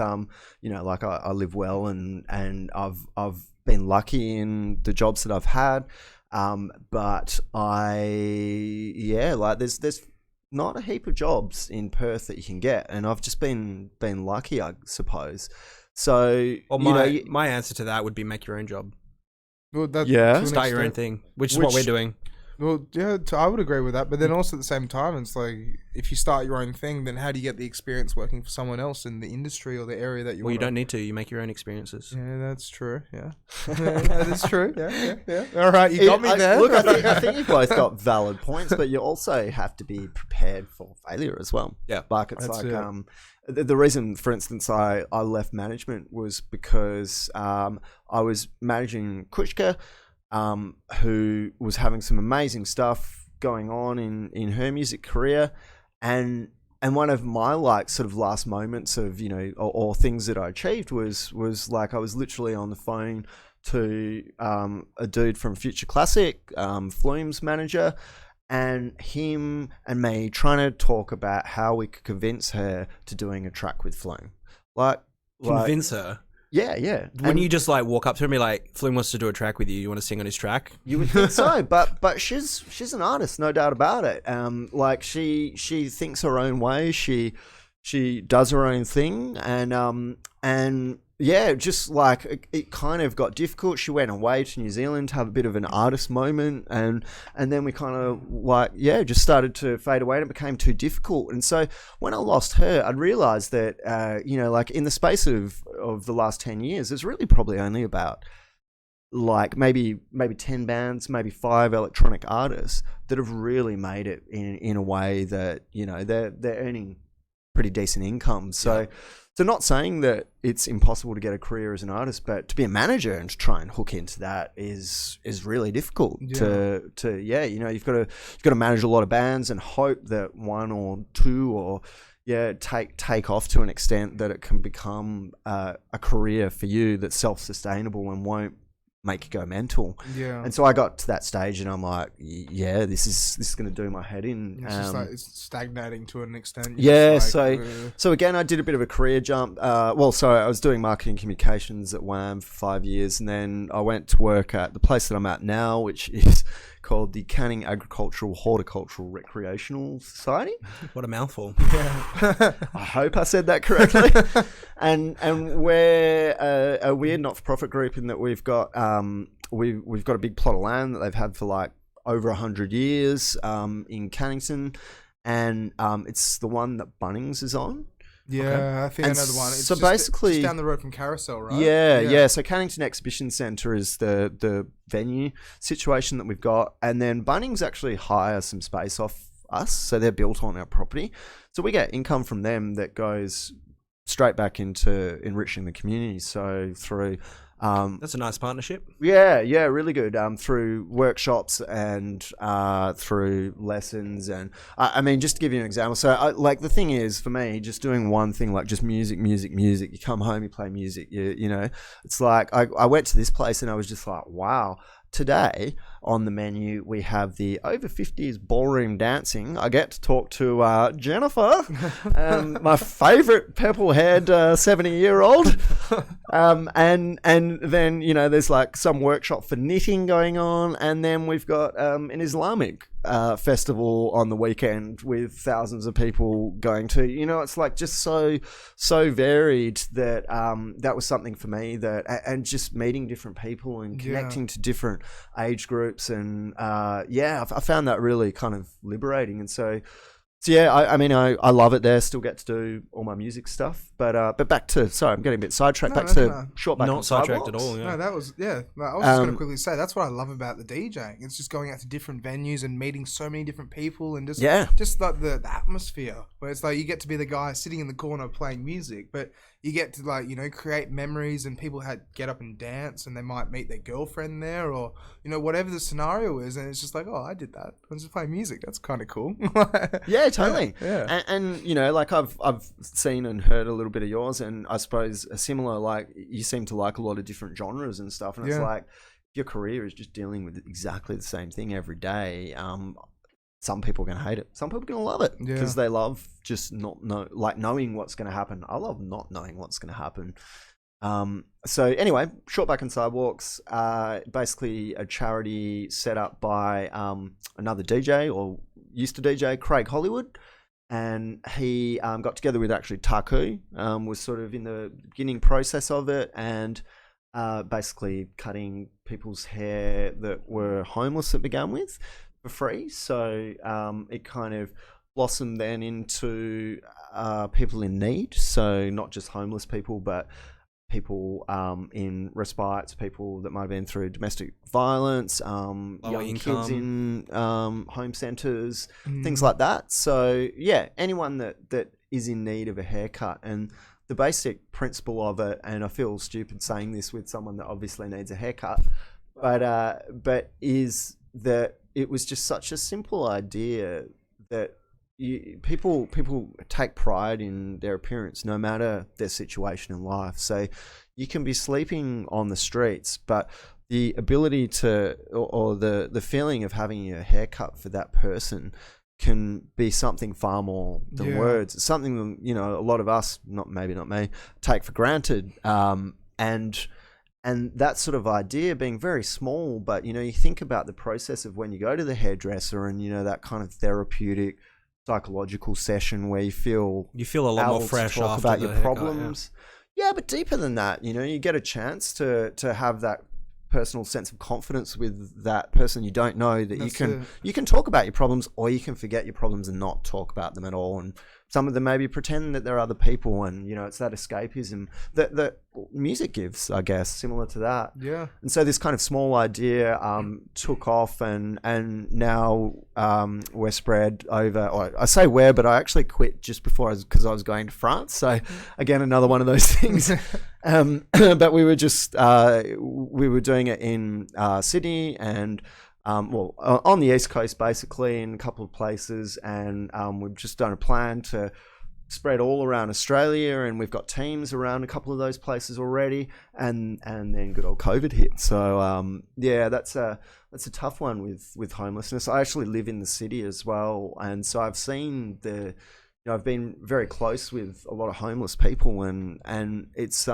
you know, like I live well, and I've been lucky in the jobs that I've had, but like there's not a heap of jobs in Perth that you can get, and I've just been lucky, I suppose. So Well, my answer to that would be make your own job. Well, that, Yeah. to an Start your own extent. thing, which is what we're doing. Well, yeah, I would agree with that. But then also at the same time, it's like, if you start your own thing, then how do you get the experience working for someone else in the industry or the area that you Well, you wanna- don't need to. You make your own experiences. Yeah, that's true. Yeah, that is true. Yeah. All right, you got me there. Look, I think you've both got valid points, but you also have to be prepared for failure as well. Yeah. Like it's That's like it. the reason, for instance, I left management was because I was managing Kushka, who was having some amazing stuff going on in her music career, and one of my like sort of last moments of, you know, or things that I achieved was like I was literally on the phone to a dude from Future Classic, Flume's manager, and him and me trying to talk about how we could convince her to doing a track with Flume. Convince her? Yeah. When you just like walk up to her and be like, Flume wants to do a track with you, you want to sing on his track? You would think so, but she's an artist, no doubt about it. Like she thinks her own way, she does her own thing, and yeah, just like it kind of got difficult. She went away to New Zealand to have a bit of an artist moment, and then we kind of like, yeah, just started to fade away and it became too difficult. And so when I lost her, I'd realized that, you know, like in the space of the last 10 years, there's really probably only about like maybe 10 bands, maybe 5 electronic artists that have really made it in a way that, you know, they're earning pretty decent income. So not saying that it's impossible to get a career as an artist, but to be a manager and to try and hook into that is really difficult. To you know, you've got to manage a lot of bands and hope that one or two or take off to an extent that it can become a career for you that's self-sustainable and won't make you go mental. Yeah. And so I got to that stage and I'm like, yeah, this is going to do my head in. It's just like it's stagnating to an extent. Yeah. Like, so again, I did a bit of a career jump. I was doing marketing communications at WAM for 5 years, and then I went to work at the place that I'm at now, which is called the Canning Agricultural Horticultural Recreational Society. What a mouthful. Yeah. I hope I said that correctly. and we're a weird not-for-profit group in that we've got we've got a big plot of land that they've had for like over 100 years in Cannington, and it's the one that Bunnings is on. Yeah, Okay. I think And I know the one. It's so just basically down the road from Carousel, right? Yeah. So Cannington Exhibition Centre is the venue situation that we've got, and then Bunnings actually hire some space off us, so they're built on our property. So we get income from them that goes straight back into enriching the community. So through That's a nice partnership. yeah, really good. Through workshops and through lessons, and I mean, just to give you an example. So, like the thing is, for me, just doing one thing, like just music. You come home, you play music. You know, it's like I went to this place and I was just like, wow. Today on the menu we have the over 50s ballroom dancing. I get to talk to Jennifer, my favourite purple-haired 70-year-old, and then, you know, there's like some workshop for knitting going on, and then we've got an Islamic festival on the weekend with thousands of people going to. You know, it's like just so varied that that was something for me, that and just meeting different people and connecting to different age groups, and I found that really kind of liberating. And so yeah, I mean, I love it there. Still get to do all my music stuff, but back to, sorry, I'm getting a bit sidetracked. Short back. Not sidetracked at all. Yeah. No, that was I was just going to quickly say that's what I love about the DJing. It's just going out to different venues and meeting so many different people, and just like the atmosphere where it's like you get to be the guy sitting in the corner playing music, but you get to, like, you know, create memories, and people get up and dance, and they might meet their girlfriend there, or, you know, whatever the scenario is, and it's just like, oh, I did that. I was just playing music. That's kind of cool. Yeah, totally. Yeah. And you know, like I've seen and heard a little bit of yours, and I suppose a similar, like, you seem to like a lot of different genres and stuff, and it's like your career is just dealing with exactly the same thing every day. Some people are going to hate it. Some people are going to love it because they love just knowing what's going to happen. I love not knowing what's going to happen. So anyway, Short Back and Sidewalks, basically a charity set up by another DJ, or used to DJ, Craig Hollywood. And he got together with actually Taku, was sort of in the beginning process of it, and basically cutting people's hair that were homeless to begin with for free. So it kind of blossomed then into people in need. So not just homeless people, but people in respites, people that might have been through domestic violence, young kids in home centres, things like that. So yeah, anyone that is in need of a haircut. And the basic principle of it, and I feel stupid saying this with someone that obviously needs a haircut, but is that it was just such a simple idea that people take pride in their appearance, no matter their situation in life. So you can be sleeping on the streets, but the ability to, or the feeling of having a haircut for that person can be something far more than words. It's something that, a lot of us, maybe not me, take for granted. And that sort of idea being very small, but, you think about the process of when you go to the hairdresser and, that kind of therapeutic, psychological session where you feel a lot more fresh to talk after about the your haircut, problems. Yeah, but deeper than that, you get a chance to have that personal sense of confidence with that person you don't know, that you can talk about your problems, or you can forget your problems and not talk about them at all. And some of them maybe pretend that there are other people, and it's that escapism that music gives, I guess, similar to that. Yeah. And so this kind of small idea took off, and now we're spread over. Or I say we're, but I actually quit just before because I was going to France. So again, another one of those things. But we were just we were doing it in Sydney and. On the East Coast, basically, in a couple of places, and we've just done a plan to spread all around Australia, and we've got teams around a couple of those places already, and then good old COVID hit. So that's a tough one with homelessness. I actually live in the city as well, and so I've seen I've been very close with a lot of homeless people, and it's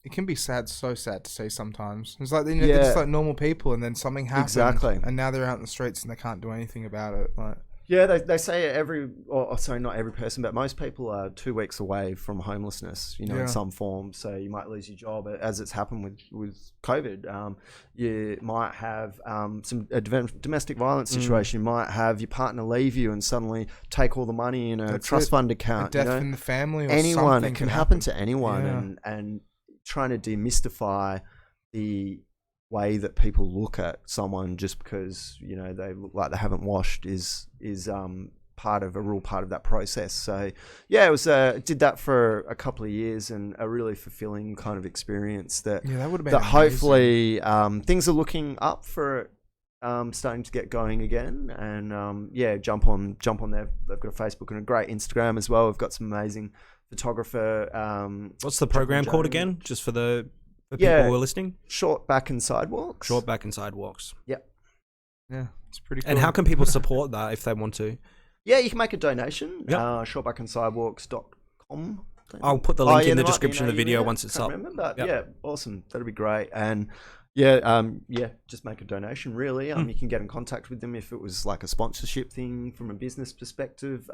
it can be so sad to see sometimes. It's like, they're just like normal people, and then something happens. Exactly. And now they're out in the streets and they can't do anything about it. Like, yeah, they say not every person, but most people are 2 weeks away from homelessness, in some form. So you might lose your job, as it's happened with COVID. You might have a domestic violence situation. You might have your partner leave you and suddenly take all the money in a trust fund account. A death in the family or anyone. Something it can happen to anyone. And trying to demystify the way that people look at someone just because they look like they haven't washed is part of that process. So it was did that for a couple of years, and a really fulfilling kind of experience that that would have been that hopefully things are looking up for starting to get going again. And jump on there. They've got a Facebook and a great Instagram as well. We've got some amazing photographer. What's the program called again? Just for the people who are listening? Short Back and Sidewalks. Short Back and Sidewalks. Yep. Yeah, it's pretty cool. And how can people support that if they want to? Yeah, you can make a donation. Yep. Shortbackandsidewalks.com. I'll put the link in the description of the video once it's up. Remember that? Yep. Yeah, awesome. That'd be great. And just make a donation, really. You can get in contact with them if it was like a sponsorship thing from a business perspective.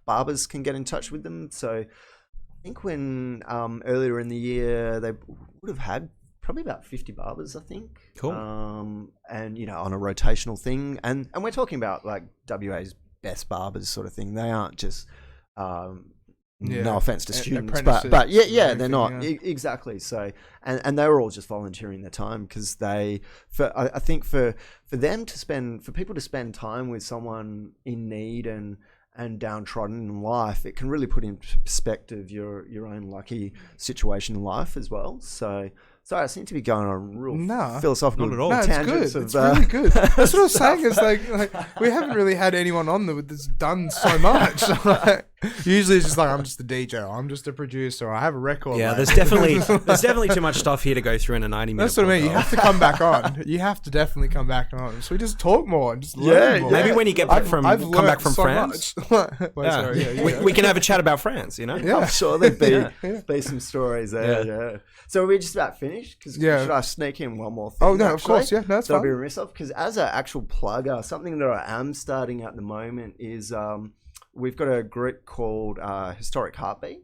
Barbers can get in touch with them. So I think when earlier in the year, they would have had probably about 50 barbers, I think. Cool. And, on a rotational thing. And we're talking about like WA's best barbers sort of thing. They aren't just... no offense to students, but they're not. Exactly. So, and they were all just volunteering their time because I think for people to spend time with someone in need and downtrodden in life, it can really put into perspective your own lucky situation in life as well. So I seem to be going on real philosophical tangents. It's really good. That's what I was saying. Is like we haven't really had anyone on that's done so much. Usually it's just like, I'm just a DJ, or I'm just a producer, or I have a record. Yeah, there's definitely too much stuff here to go through in a 90-minute. That's what I mean. You have to come back on. You have to definitely come back on. So we just talk more and just learn more. Maybe when you get back come back from France, we can have a chat about France. Yeah, I'm sure there'd be some stories there. Yeah. So are we just about finished? Because should I sneak in one more thing? Oh no, of course. Yeah, no, that's fine. I'll be remiss of, because as an actual plugger, something that I am starting at the moment is we've got a group called Historic Heartbeat.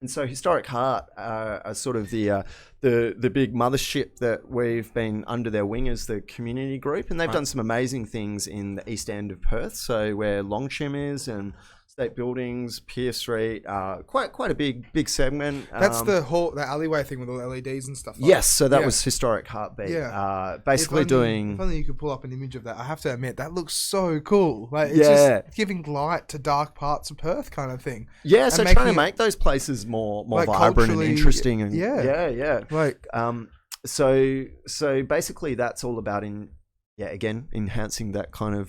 And so Historic Heart are sort of the big mothership that we've been under their wing as the community group. And they've done some amazing things in the east end of Perth. So where Longshim is and State Buildings, Pier Street, quite a big segment. That's the alleyway thing with all the LEDs and stuff. Yes, so that was Historic Heartbeat. Yeah, basically if only you could pull up an image of that. I have to admit that looks so cool. Like it's just giving light to dark parts of Perth, kind of thing. Yeah, so trying to make those places more like vibrant and interesting. And yeah. Like so basically that's all about yeah, again, enhancing that kind of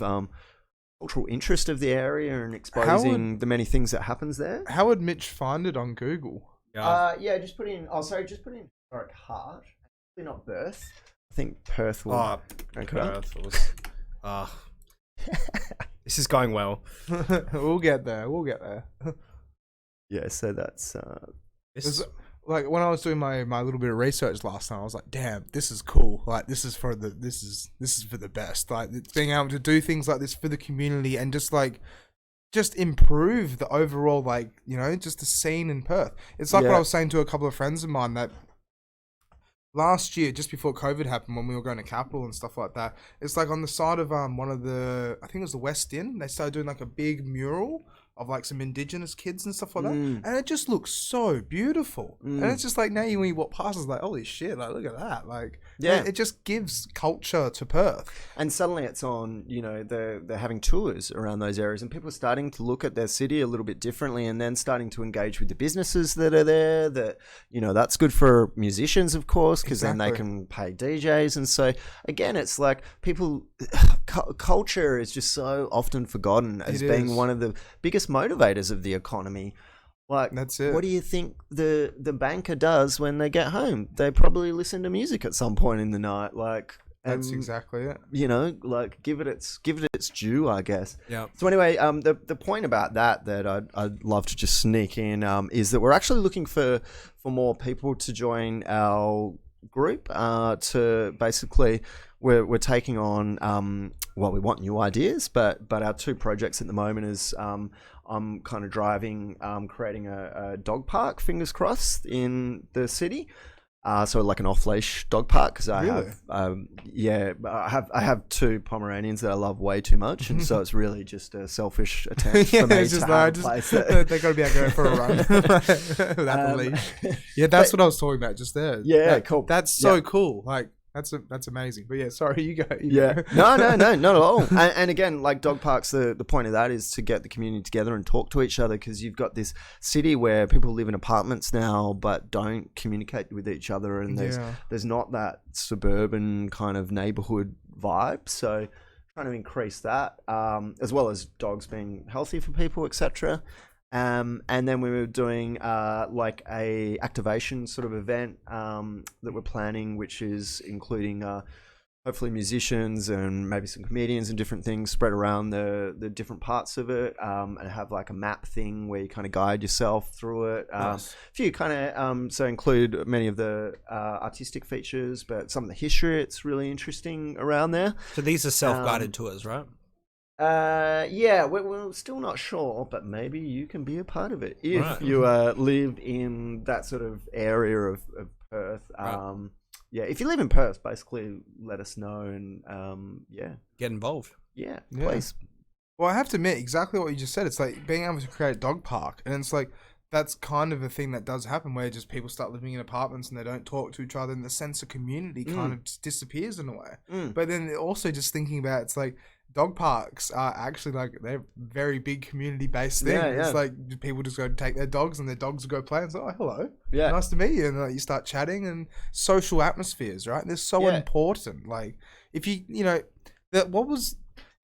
cultural interest of the area and exposing the many things that happens there. How would Mitch find it on Google? Yeah, just put in historic heart. Probably not Perth. I think Perth will. Perth was. This is going well. We'll get there. Yeah, so that's. Like when I was doing my little bit of research last time, I was like, "Damn, this is cool! Like this is for the best. Like it's being able to do things like this for the community and just improve the overall just the scene in Perth." It's like what I was saying to a couple of friends of mine that last year, just before COVID happened, when we were going to Capital and stuff like that, it's like on the side of one of the, I think it was the West Inn, they started doing like a big mural of like some indigenous kids and stuff like that, and it just looks so beautiful. And it's just like now when you walk past, it's like, holy shit, like look at that, like it just gives culture to Perth. And suddenly it's on, they're having tours around those areas, and people are starting to look at their city a little bit differently, and then starting to engage with the businesses that are there. That that's good for musicians, of course, because then they can pay DJs. And so again, it's like culture is just so often forgotten as being one of the biggest motivators of the economy. Like, that's it. What do you think the banker does when they get home? They probably listen to music at some point in the night. Like, that's exactly it. Like give it its due, I guess. Yeah. So anyway, the point about that I'd love to just sneak in is that we're actually looking for more people to join our group. To basically, we're taking on we want new ideas, but our two projects at the moment is I'm kind of driving, creating a dog park, fingers crossed, in the city. So like an off-leash dog park, because I have two Pomeranians that I love way too much, and so it's really just a selfish attempt for me to have a place that they got to be out going for a run without the leash. Yeah, that's what I was talking about just there. Yeah, cool. That's so cool. Like that's amazing. But yeah, sorry, you go. No, not at all. And again, like dog parks, the point of that is to get the community together and talk to each other, because you've got this city where people live in apartments now but don't communicate with each other, and there's not that suburban kind of neighborhood vibe. So trying to increase that, as well as dogs being healthy for people, etc. And then we were doing like a activation sort of event that we're planning, which is including hopefully musicians and maybe some comedians and different things spread around the different parts of it, and have like a map thing where you kind of guide yourself through it. Nice. A few kind of so include many of the artistic features, but some of the history. It's really interesting around there. So these are self-guided tours, right? We're still not sure, but maybe you can be a part of it if you live in that sort of area of Perth. If you live in Perth, basically let us know and get involved. Yeah, please. Well, I have to admit, exactly what you just said. It's like being able to create a dog park, and it's like that's kind of a thing that does happen, where just people start living in apartments and they don't talk to each other, and the sense of community kind of just disappears in a way. But then also just thinking about it's like dog parks are actually like they're very big community based thing. It's like people just go take their dogs and their dogs will go play and say, "Oh, hello, nice to meet you," and like, you start chatting, and social atmospheres, right? They're so important. Like if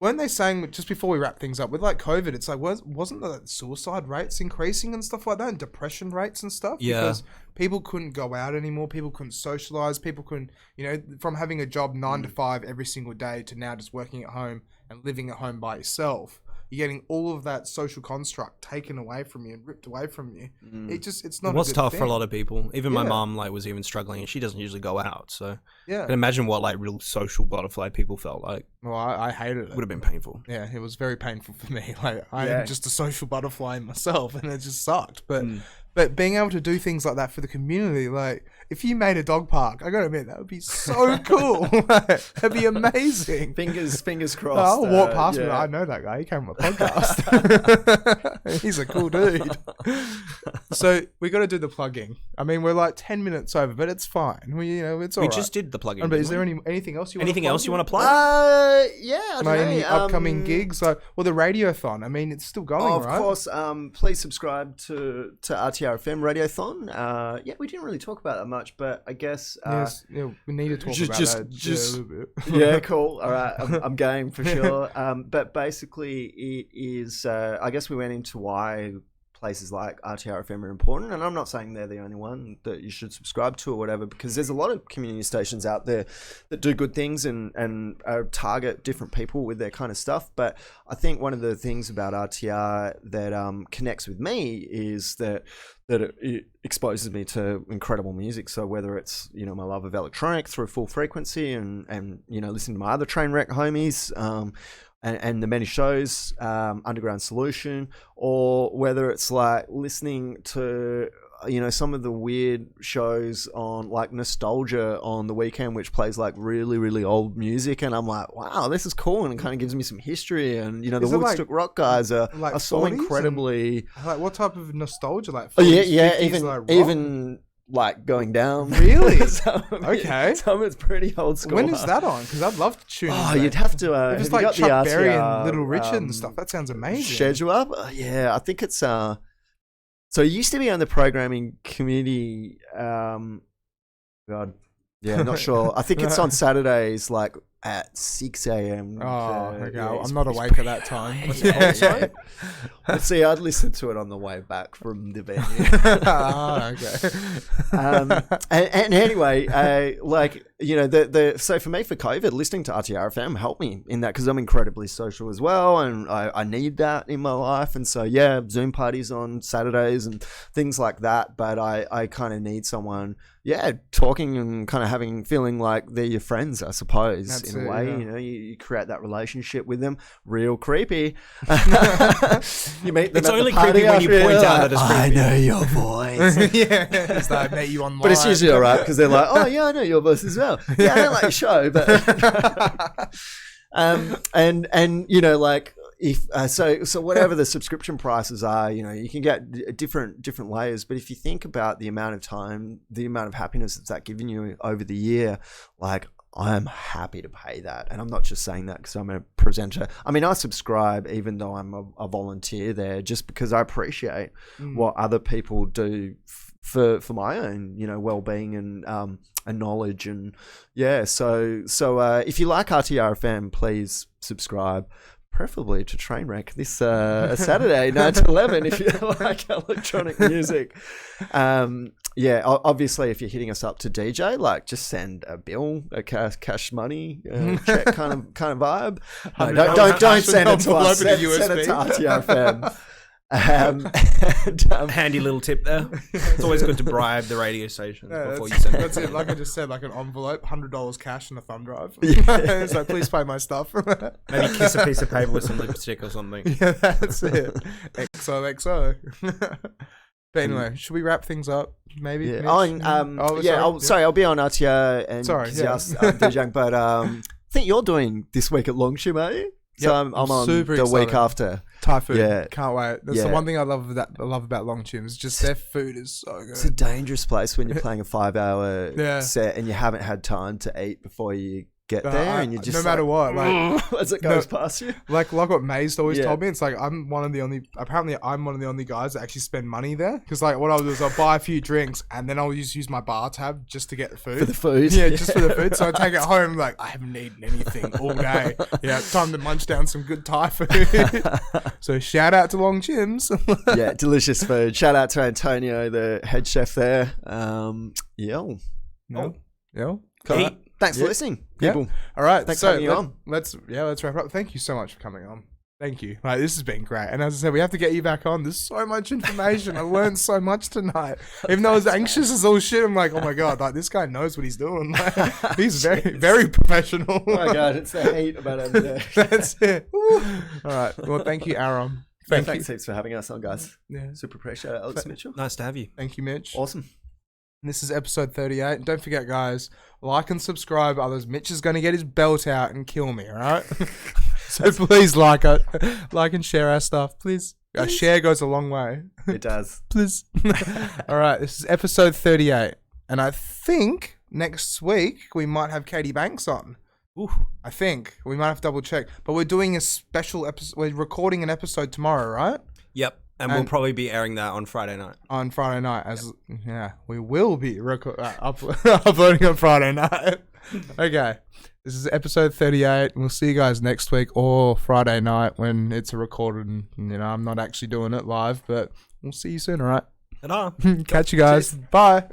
weren't they saying just before we wrap things up with like COVID, it's like wasn't the suicide rates increasing and stuff like that, and depression rates and stuff? Because people couldn't go out anymore, people couldn't socialize, people couldn't, from having a job 9 to 5 every single day to now just working at home and living at home by yourself. You're getting all of that social construct taken away from you and ripped away from you. It's not. It was tough for a lot of people. Even my mom was even struggling, and she doesn't usually go out. So I can imagine what like real social butterfly people felt like. Well, I hated it. Would have been painful. Yeah, it was very painful for me. Like I am just a social butterfly myself, and it just sucked. But being able to do things like that for the community, like if you made a dog park, I gotta admit that would be so cool. That'd be amazing. Fingers crossed. I'll walk past me. I know that guy. He came on my podcast. He's a cool dude. So we got to do the plugging. I mean, we're like 10 minutes over, but it's fine. It's all right. We just did the plugging. But is there anything else you want? Anything else you want to plug? Any upcoming gigs? Like, well, the Radiothon. I mean, it's still going, right? Of course. Please subscribe to RTRFM Radiothon. We didn't really talk about that much. much. But I guess yes, yeah, we need to talk about that just a little bit. yeah, cool. All right, I'm game for sure. But basically, it is. I guess we went into why places like RTR-FM are important, and I'm not saying they're the only one that you should subscribe to or whatever, because there's a lot of community stations out there that do good things and target different people with their kind of stuff. But I think one of the things about RTR that connects with me is that it exposes me to incredible music. So whether it's, you know, my love of electronic through Full Frequency and you know, listening to my other Trainwreck homies, and the many shows, Underground Solution, or whether it's like listening to, you know, some of the weird shows on like Nostalgia on the weekend, which plays like really, really old music. And I'm like, wow, this is cool. And it kind of gives me some history. And, you know, the Woodstock Rock guys are so incredibly... Like what type of nostalgia? Like 40s, oh, yeah, 50s, even like going down. Really? Okay. Some of it's pretty old school. When is that on? Because I'd love to tune in. Oh, you'd have to... if it's like Chuck Berry and Little Richard and stuff, that sounds amazing. Schedule up? Yeah, I think it's... so it used to be on the programming community. God, yeah, not sure. I think it's on Saturdays, like at 6 a.m. Oh, okay. Yeah, I'm not awake at that time. Let's see, I'd listen to it on the way back from the venue. Okay. And anyway, like, you know, so for me, for COVID, listening to RTR-FM helped me in that, because I'm incredibly social as well, and I need that in my life. And so, yeah, Zoom parties on Saturdays and things like that. But I kind of need someone, talking and kind of feeling like they're your friends, I suppose. That's in a way, you know, you create that relationship with them. Real creepy. You meet them. It's only creepy when you point out that it's creepy. I know your voice. Yeah, it's like I met you online. But it's usually all right, because they're like, oh yeah, I know your voice as well. Yeah, I don't like your show, but and you know, like, if so whatever the subscription prices are, you know, you can get different layers. But if you think about the amount of time, the amount of happiness that's given you over the year, like, I'm happy to pay that. And I'm not just saying that because I'm a presenter. I mean, I subscribe even though I'm a volunteer there, just because I appreciate what other people do for my own, you know, well-being and knowledge. And yeah, so if you like RTR-FM, please subscribe. Preferably to Trainwreck this Saturday, 9 to 11, if you like electronic music. Obviously, if you're hitting us up to DJ, like, just send a bill, a cash money check kind of vibe. No, don't send it to us. Send it to RTR-FM. Handy little tip there. It's always good to bribe the radio station before you send it. That's it. Like I just said, like an envelope, $100 cash and a thumb drive. Yeah. So please pay my stuff. Maybe kiss a piece of paper with some lipstick or something. Yeah, that's it. XOXO. But anyway, should we wrap things up? Maybe. Yeah. Sorry, I'll be on RTR and DJing, but I think you're doing this week at Longship, are you? So I'm on the week after. Thai food. Yeah. Can't wait. That's the one thing I love about Longship is just their food is so good. It's a dangerous place when you're playing a 5-hour set and you haven't had time to eat before you get there, and you just no matter what, like as it goes past you. Like what Maze always told me, it's like I'm one of the only guys that actually spend money there, because like what I'll do is I'll buy a few drinks and then I'll use my bar tab just to get the food. For the food. Yeah, just for the food. So I take it home, like, I haven't eaten anything all day. Yeah, time to munch down some good Thai food. So shout out to Long Chims. Yeah, delicious food. Shout out to Antonio, the head chef there. Yo. Cool. Thanks for listening, people. All right. Thanks for having me on. Let's wrap up. Thank you so much for coming on. Thank you. Like, this has been great. And as I said, we have to get you back on. There's so much information. I learned so much tonight. Even though I was anxious as all shit, I'm like, oh my God, like, this guy knows what he's doing. Like, he's very, very professional. Oh my God, it's the heat about him there. That's it. All right. Well, thank you, Aarom. Thanks heaps for having us on, guys. Yeah. Super appreciate it, Alex Mitchell. Nice to have you. Thank you, Mitch. Awesome. And this is episode 38. And don't forget, guys, like and subscribe. Others, Mitch is going to get his belt out and kill me, all right? So please like and share our stuff, please. A share goes a long way. It does. Please. All right, this is episode 38. And I think next week we might have Katie Banks on. Ooh, I think. We might have to double check. But we're doing a special episode. We're recording an episode tomorrow, right? Yep. And we'll probably be airing that on Friday night. On Friday night, we will be uploading on Friday night. Okay, this is episode 38. We'll see you guys next week or Friday night when it's a recorded. And, I'm not actually doing it live, but we'll see you soon. All right. Ta-da. Catch you guys. Bye.